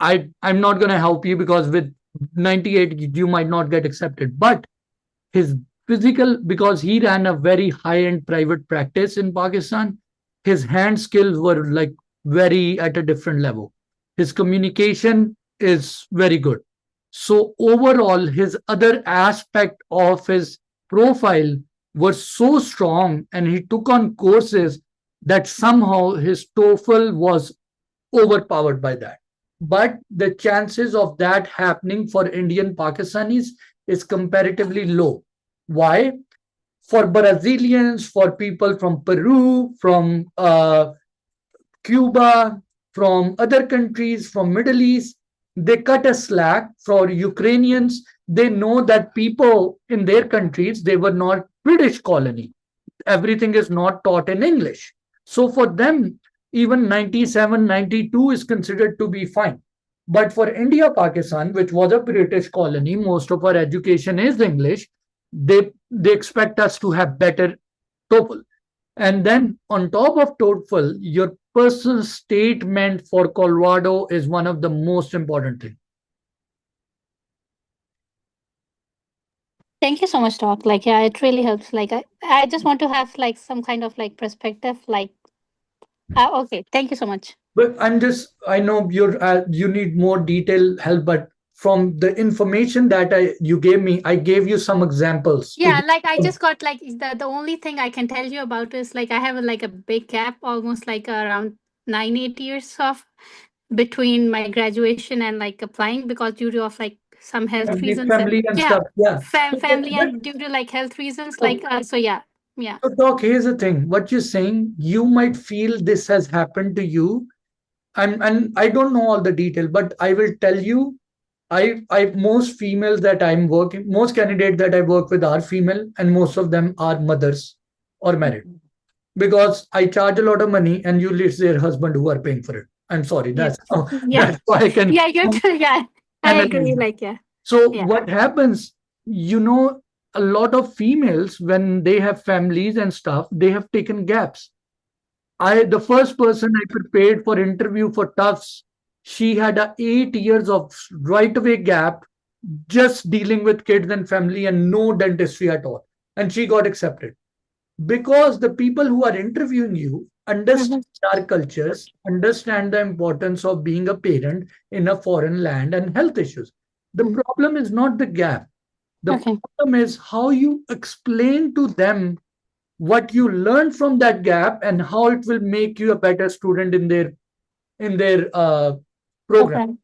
I'm not going to help you because with 98 you might not get accepted. But his physical, because he ran a very high end private practice in Pakistan, his hand skills were like very at a different level. His communication is very good. So overall, his other aspect of his profile was so strong, and he took on courses that somehow his TOEFL was overpowered by that. But the chances of that happening for Indian Pakistanis is comparatively low. Why? For Brazilians, for people from Peru, from Cuba, from other countries, from Middle East, they cut a slack. For Ukrainians, they know that people in their countries, they were not British colony. Everything is not taught in English. So for them, even 97, 92 is considered to be fine. But for India, Pakistan, which was a British colony, most of our education is English. They expect us to have better TOEFL. And then on top of TOEFL, your personal statement for Colorado is one of the most important things. Thank you so much, Doc. Like, yeah, it really helps. Like, I just want to have like some kind of like perspective. Like, okay, thank you so much. But I know you need more detailed help, but from the information that you gave me, I gave you some examples. Yeah, like I just got like the only thing I can tell you about is like I have like a big gap, almost like around 9-8 years of between my graduation and like applying, because due to of like some health reasons. Family and stuff. Yeah. Family and due to like health reasons. Like so yeah. So Doc, here's the thing. What you're saying, you might feel this has happened to you. And I don't know all the detail, but I will tell you, I most females that I'm working, most candidates that I work with are female, and most of them are mothers or married. Because I charge a lot of money, and usually it's their husband who are paying for it. I'm sorry, that's that's why I can. Yeah, I agree. Like So what happens? A lot of females, when they have families and stuff, they have taken gaps. The first person I prepared for interview for Tufts, she had 8 years of right away gap, just dealing with kids and family and no dentistry at all. And she got accepted. Because the people who are interviewing you understand our cultures, understand the importance of being a parent in a foreign land and health issues. The problem is not the gap. The problem is how you explain to them what you learn from that gap and how it will make you a better student in their program.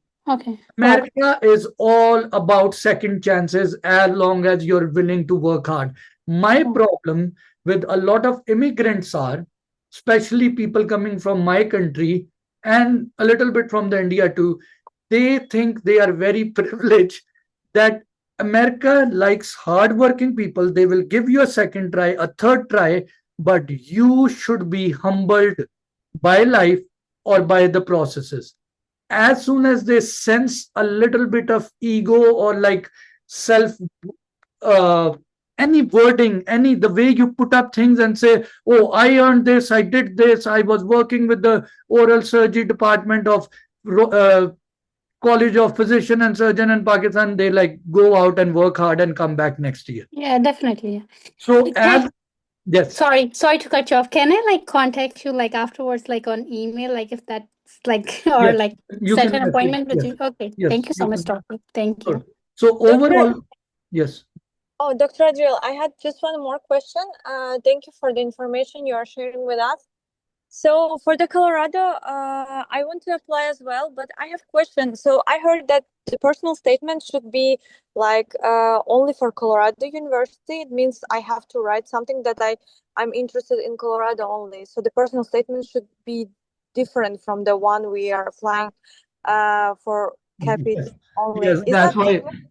America is all about second chances as long as you're willing to work hard. My problem with a lot of immigrants are, especially people coming from my country and a little bit from the India too, they think they are very privileged, that America likes hardworking people. They will give you a second try, a third try, but you should be humbled by life or by the processes. As soon as they sense a little bit of ego or like self, any wording, the way you put up things and say, oh, I earned this, I did this, I was working with the oral surgery department of College of Physician and Surgeon in Pakistan, they like go out and work hard and come back next year. Yeah, definitely. So yes. Sorry to cut you off. Can I like contact you like afterwards, like on email, like if that's like or like set an appointment with you? Okay. Yes. Thank you so much, Doctor. Thank you. So overall, yes. Oh, Dr. Adriel, I had just one more question. Thank you for the information you are sharing with us. So for the Colorado, I want to apply as well, but I have questions. So I heard that the personal statement should be like only for Colorado University. It means I have to write something that I'm interested in Colorado only. So the personal statement should be different from the one we are applying for Caapid only. Yes,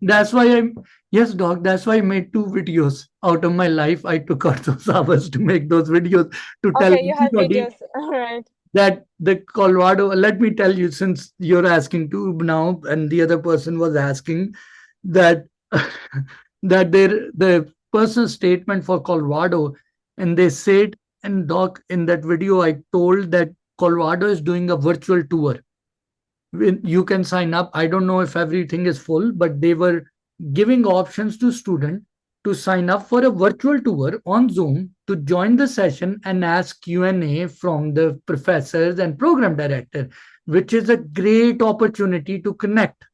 that's why yes, Doc, that's why I made 2 videos out of my life. I took out those hours to make those videos to tell you had videos. All right. That the Colorado, let me tell you, since you're asking too now, and the other person was asking that that the personal statement for Colorado, and they said, and Doc, in that video, I told that Colorado is doing a virtual tour. You can sign up. I don't know if everything is full, but they were giving options to students to sign up for a virtual tour on Zoom to join the session and ask Q&A from the professors and program director, which is a great opportunity to connect.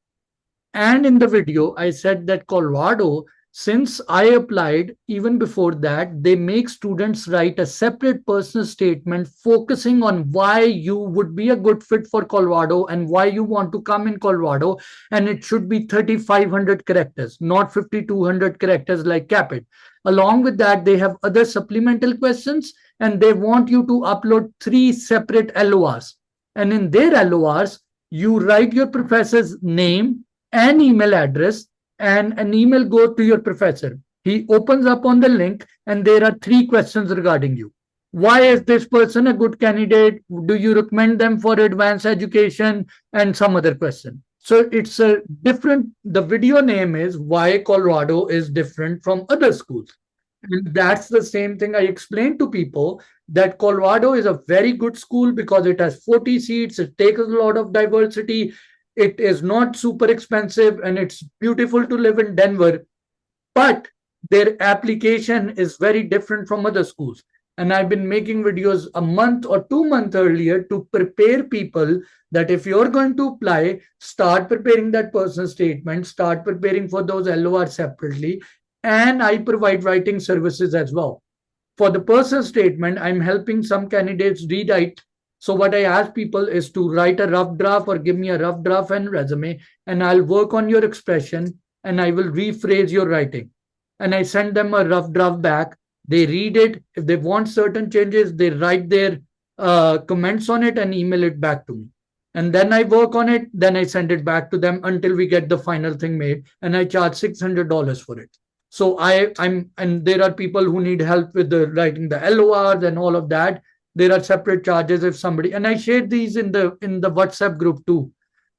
And in the video, I said that Colorado, since I applied even before that, they make students write a separate personal statement focusing on why you would be a good fit for Colorado and why you want to come in Colorado. And it should be 3,500 characters, not 5,200 characters like Caapid. Along with that, they have other supplemental questions and they want you to upload 3 separate LORs. And in their LORs, you write your professor's name, an email address, and an email go to your professor. He opens up on the link and there are 3 questions regarding you. Why is this person a good candidate? Do you recommend them for advanced education? And some other question. So it's a different, the video name is why Colorado is different from other schools. And that's the same thing I explained to people, that Colorado is a very good school because it has 40 seats, it takes a lot of diversity, it is not super expensive, and it's beautiful to live in Denver. But their application is very different from other schools. And I've been making videos a month or 2 months earlier to prepare people that if you're going to apply, start preparing that personal statement, start preparing for those LOR separately. And I provide writing services as well. For the personal statement, I'm helping some candidates rewrite. So what I ask people is to write a rough draft or give me a rough draft and resume, and I'll work on your expression and I will rephrase your writing. And I send them a rough draft back. They read it. If they want certain changes, they write their comments on it and email it back to me. And then I work on it. Then I send it back to them until we get the final thing made. And I charge $600 for it. So and there are people who need help with the writing the LORs and all of that. There are separate charges if somebody, and I shared these in the WhatsApp group too.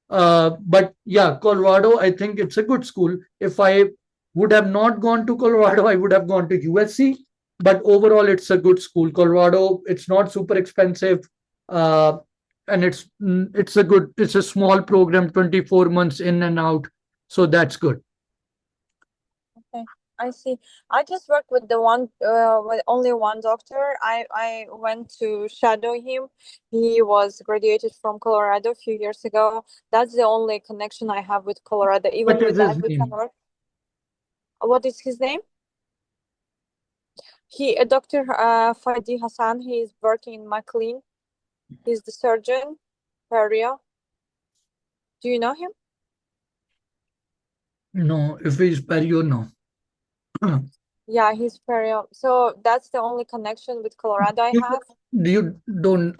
But yeah, Colorado, I think it's a good school. If I would have not gone to Colorado, I would have gone to USC. But overall, it's a good school. Colorado, it's not super expensive, and it's a small program, 24 months in and out. So that's good. Okay, I see. I just worked with with only one doctor. I went to shadow him. He was graduated from Colorado a few years ago. That's the only connection I have with Colorado. Even What with is that, his we can name? work. What is his name? Dr. Fadi Hassan. He is working in McLean. He's the surgeon, perio. Do you know him? No, if he's perio, no. Yeah, he's perio. So that's the only connection with Colorado I have. You don't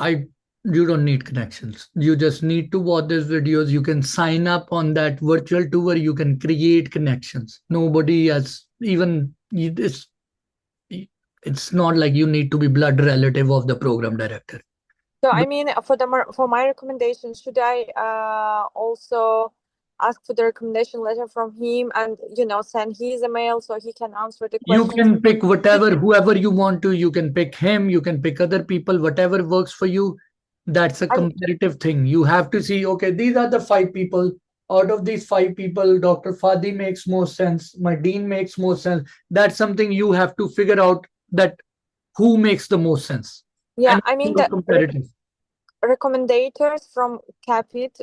need connections. You just need to watch these videos. You can sign up on that virtual tour. You can create connections. Nobody has even it's not like you need to be blood relative of the program director. So I mean, for my recommendation, should I also ask for the recommendation letter from him and send his email so he can answer the You questions? can pick whoever you want to. You can pick him, you can pick other people, whatever works for you. That's a comparative thing. You have to see, okay, these are the 5 people. Out of these 5 people, Dr. Fadi makes more sense. My dean makes more sense. That's something you have to figure out, that who makes the most sense. Yeah, And I mean it's the comparative. recommendators from Caapid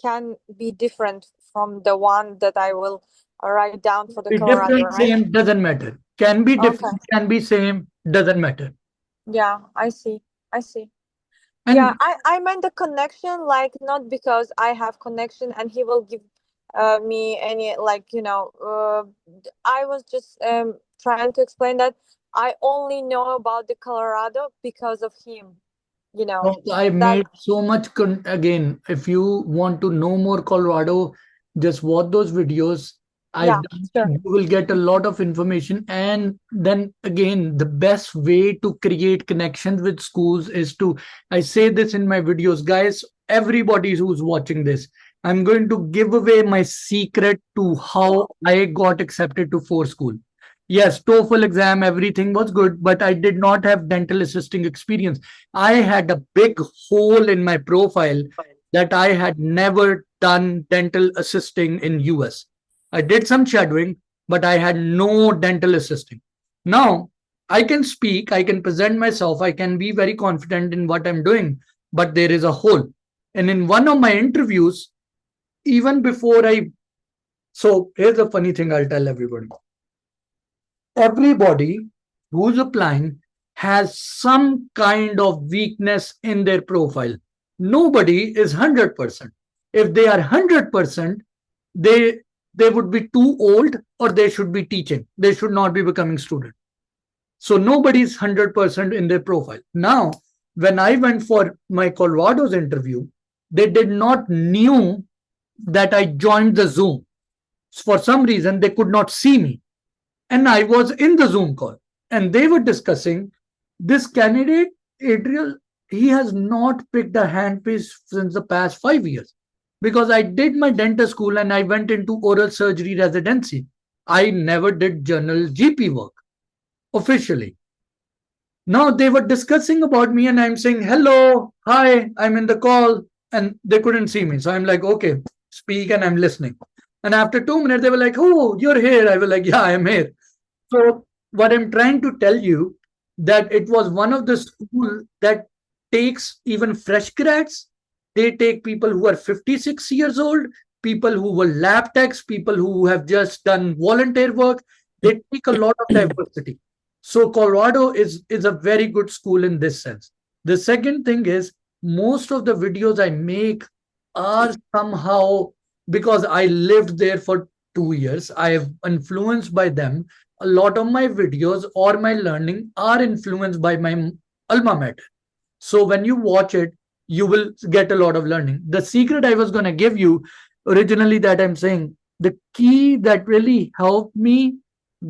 can be different from the one that I will write down for the Be Colorado, different, right? same, doesn't matter. Can be different, Okay. can be same, doesn't matter. Yeah, I see. And Yeah, I meant the connection, like not because I have connection and he will give me any I was just trying to explain that I only know about the Colorado because of him. I made so much again, if you want to know more Colorado, just watch those videos. Yeah, sure. You will get a lot of information. And then again, the best way to create connections with schools is to, I say this in my videos, guys, everybody who's watching this, I'm going to give away my secret to how I got accepted to 4 school. Yes, TOEFL exam, everything was good, but I did not have dental assisting experience. I had a big hole in my profile that I had never done dental assisting in US. I did some shadowing, but I had no dental assisting. Now, I can speak, I can present myself, I can be very confident in what I'm doing, but there is a hole. And in one of my interviews, even before so here's a funny thing I'll tell everybody. Everybody who's applying has some kind of weakness in their profile. Nobody is 100%. If they are 100%, they would be too old, or they should be teaching. They should not be becoming student. So nobody's 100% in their profile. Now, when I went for my Colorado's interview, they did not knew that I joined the Zoom. For some reason, they could not see me. And I was in the Zoom call. And they were discussing this candidate, Adriel, he has not picked a handpiece since the past 5 years. Because I did my dental school and I went into oral surgery residency. I never did general GP work officially. Now they were discussing about me and I'm saying, hello, hi, I'm in the call. And they couldn't see me. So I'm like, okay, speak, and I'm listening. And after 2 minutes, they were like, oh, you're here. I was like, yeah, I'm here. So what I'm trying to tell you, that it was one of the school that takes even fresh grads. They take people who are 56 years old, people who were lab techs, people who have just done volunteer work. They take a lot of diversity. So Colorado is a very good school in this sense. The second thing is, most of the videos I make are somehow, because I lived there for 2 years, I have influenced by them. A lot of my videos or my learning are influenced by my alma mater. So when you watch it, you will get a lot of learning. The secret I was going to give you originally, that I'm saying, the key that really helped me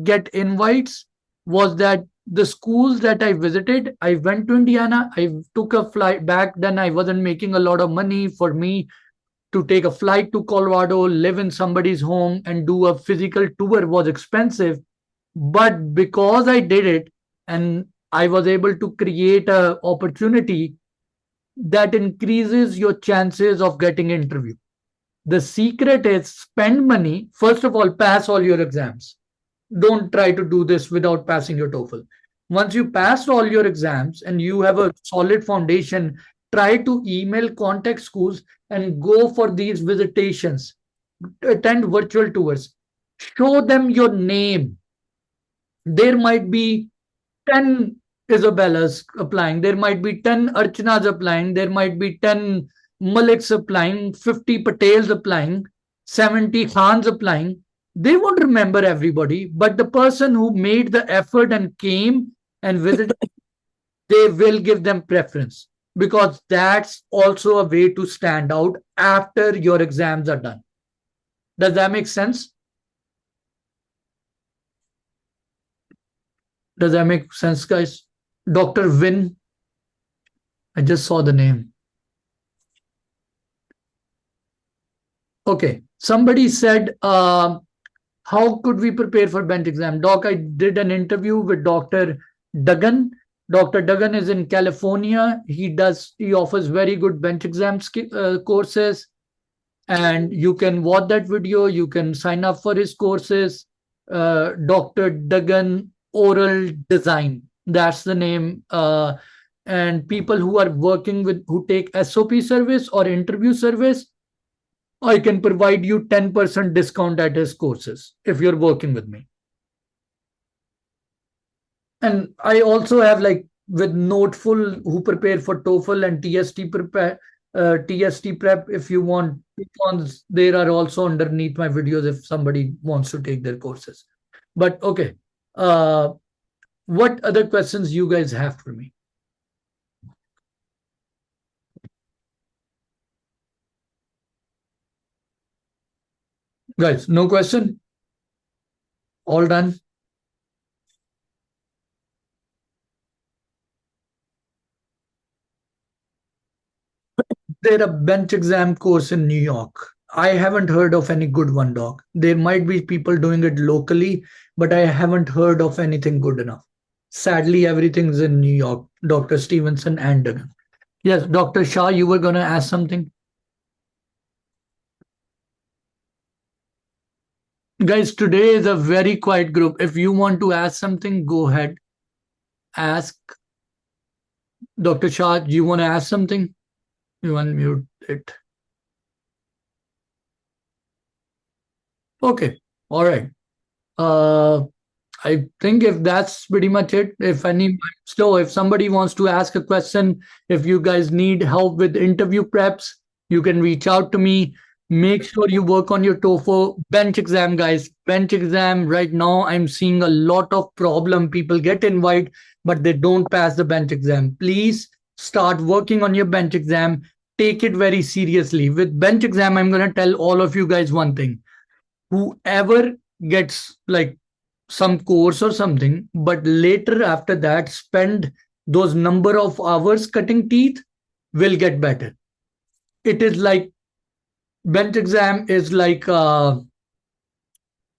get invites was that the schools that I visited, I went to Indiana, I took a flight back then. I wasn't making a lot of money. For me to take a flight to Colorado, live in somebody's home, and do a physical tour was expensive. But because I did it, and I was able to create an opportunity that increases your chances of getting interview. The secret is, spend money. First of all, pass all your exams. Don't try to do this without passing your TOEFL. Once you pass all your exams and you have a solid foundation, try to email contact schools and go for these visitations. Attend virtual tours. Show them your name. There might be 10 Isabellas applying. There might be 10 Archanas applying. There might be 10 Maliks applying, 50 Patels applying, 70 Khans applying. They won't remember everybody, but the person who made the effort and came and visited, they will give them preference, because that's also a way to stand out after your exams are done. Does that make sense? Does that make sense, guys? Dr. Win, I just saw the name. Okay, somebody said, how could we prepare for bench exam? Doc, I did an interview with Dr. Duggan. Dr. Duggan is in California. He offers very good bench exam courses. And you can watch that video. You can sign up for his courses. Dr. Duggan Oral Design. That's the name. And people who are working who take SOP service or interview service, I can provide you 10% discount at his courses if you're working with me. And I also have, like, with Noteful, who prepare for TOEFL and TST prep. If you want coupons, there are also underneath my videos if somebody wants to take their courses. But okay, what other questions you guys have for me? Guys, no question? All done? There a bench exam course in New York. I haven't heard of any good one, Doc. There might be people doing it locally, but I haven't heard of anything good enough. Sadly, everything's in New York, Dr. Stevenson and Duggan. Yes, Dr. Shah, you were going to ask something? Guys, today is a very quiet group. If you want to ask something, go ahead. Ask. Dr. Shah, do you want to ask something? You unmute it. Okay. All right. I think if that's pretty much it, if somebody wants to ask a question, if you guys need help with interview preps, you can reach out to me. Make sure you work on your TOEFL bench exam, guys. Bench exam right now, I'm seeing a lot of problem. People get invited, but they don't pass the bench exam. Please start working on your bench exam. Take it very seriously. With bench exam, I'm going to tell all of you guys one thing. Whoever gets like some course or something, but later after that spend those number of hours cutting teeth will get better. It is like bench exam is like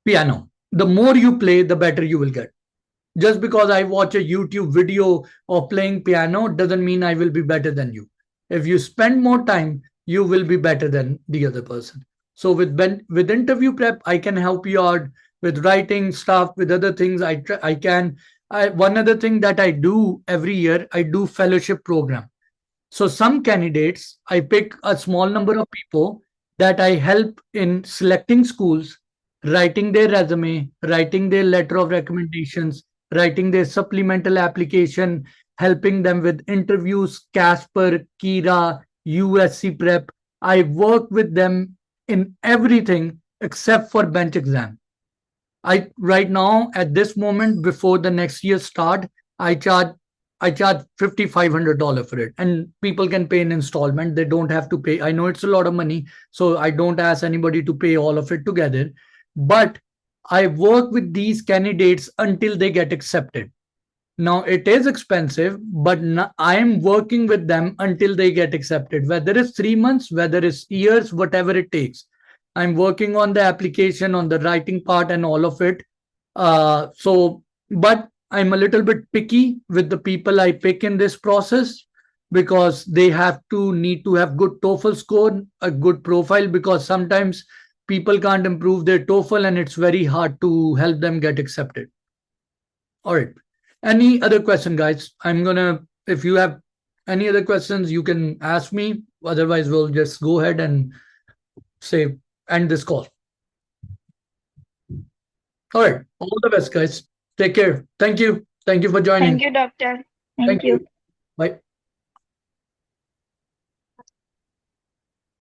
piano. The more you play, the better you will get. Just because I watch a YouTube video of playing piano doesn't mean I will be better than you. If you spend more time, you will be better than the other person. So with interview prep, I can help you out with writing stuff, with other things. One other thing that I do every year, I do fellowship program. So some candidates, I pick a small number of people that I help in selecting schools, writing their resume, writing their letter of recommendations, writing their supplemental application, helping them with interviews, Casper, Kira, USC Prep. I work with them in everything except for bench exam. I right now at this moment before the next year start, I charge $5,500 for it, and people can pay in installment. They don't have to pay. I know it's a lot of money, so I don't ask anybody to pay all of it together. But I work with these candidates until they get accepted. Now it is expensive, but I am working with them until they get accepted. Whether it's 3 months, whether it's years, whatever it takes. I'm working on the application, on the writing part, and all of it. But I'm a little bit picky with the people I pick in this process because they need to have good TOEFL score, a good profile, because sometimes people can't improve their TOEFL and it's very hard to help them get accepted. All right. Any other question, guys? If you have any other questions, you can ask me. Otherwise, we'll just go ahead and end this call. All right. All the best, guys. Take care. Thank you. Thank you for joining. Thank you, doctor. Thank you. Bye.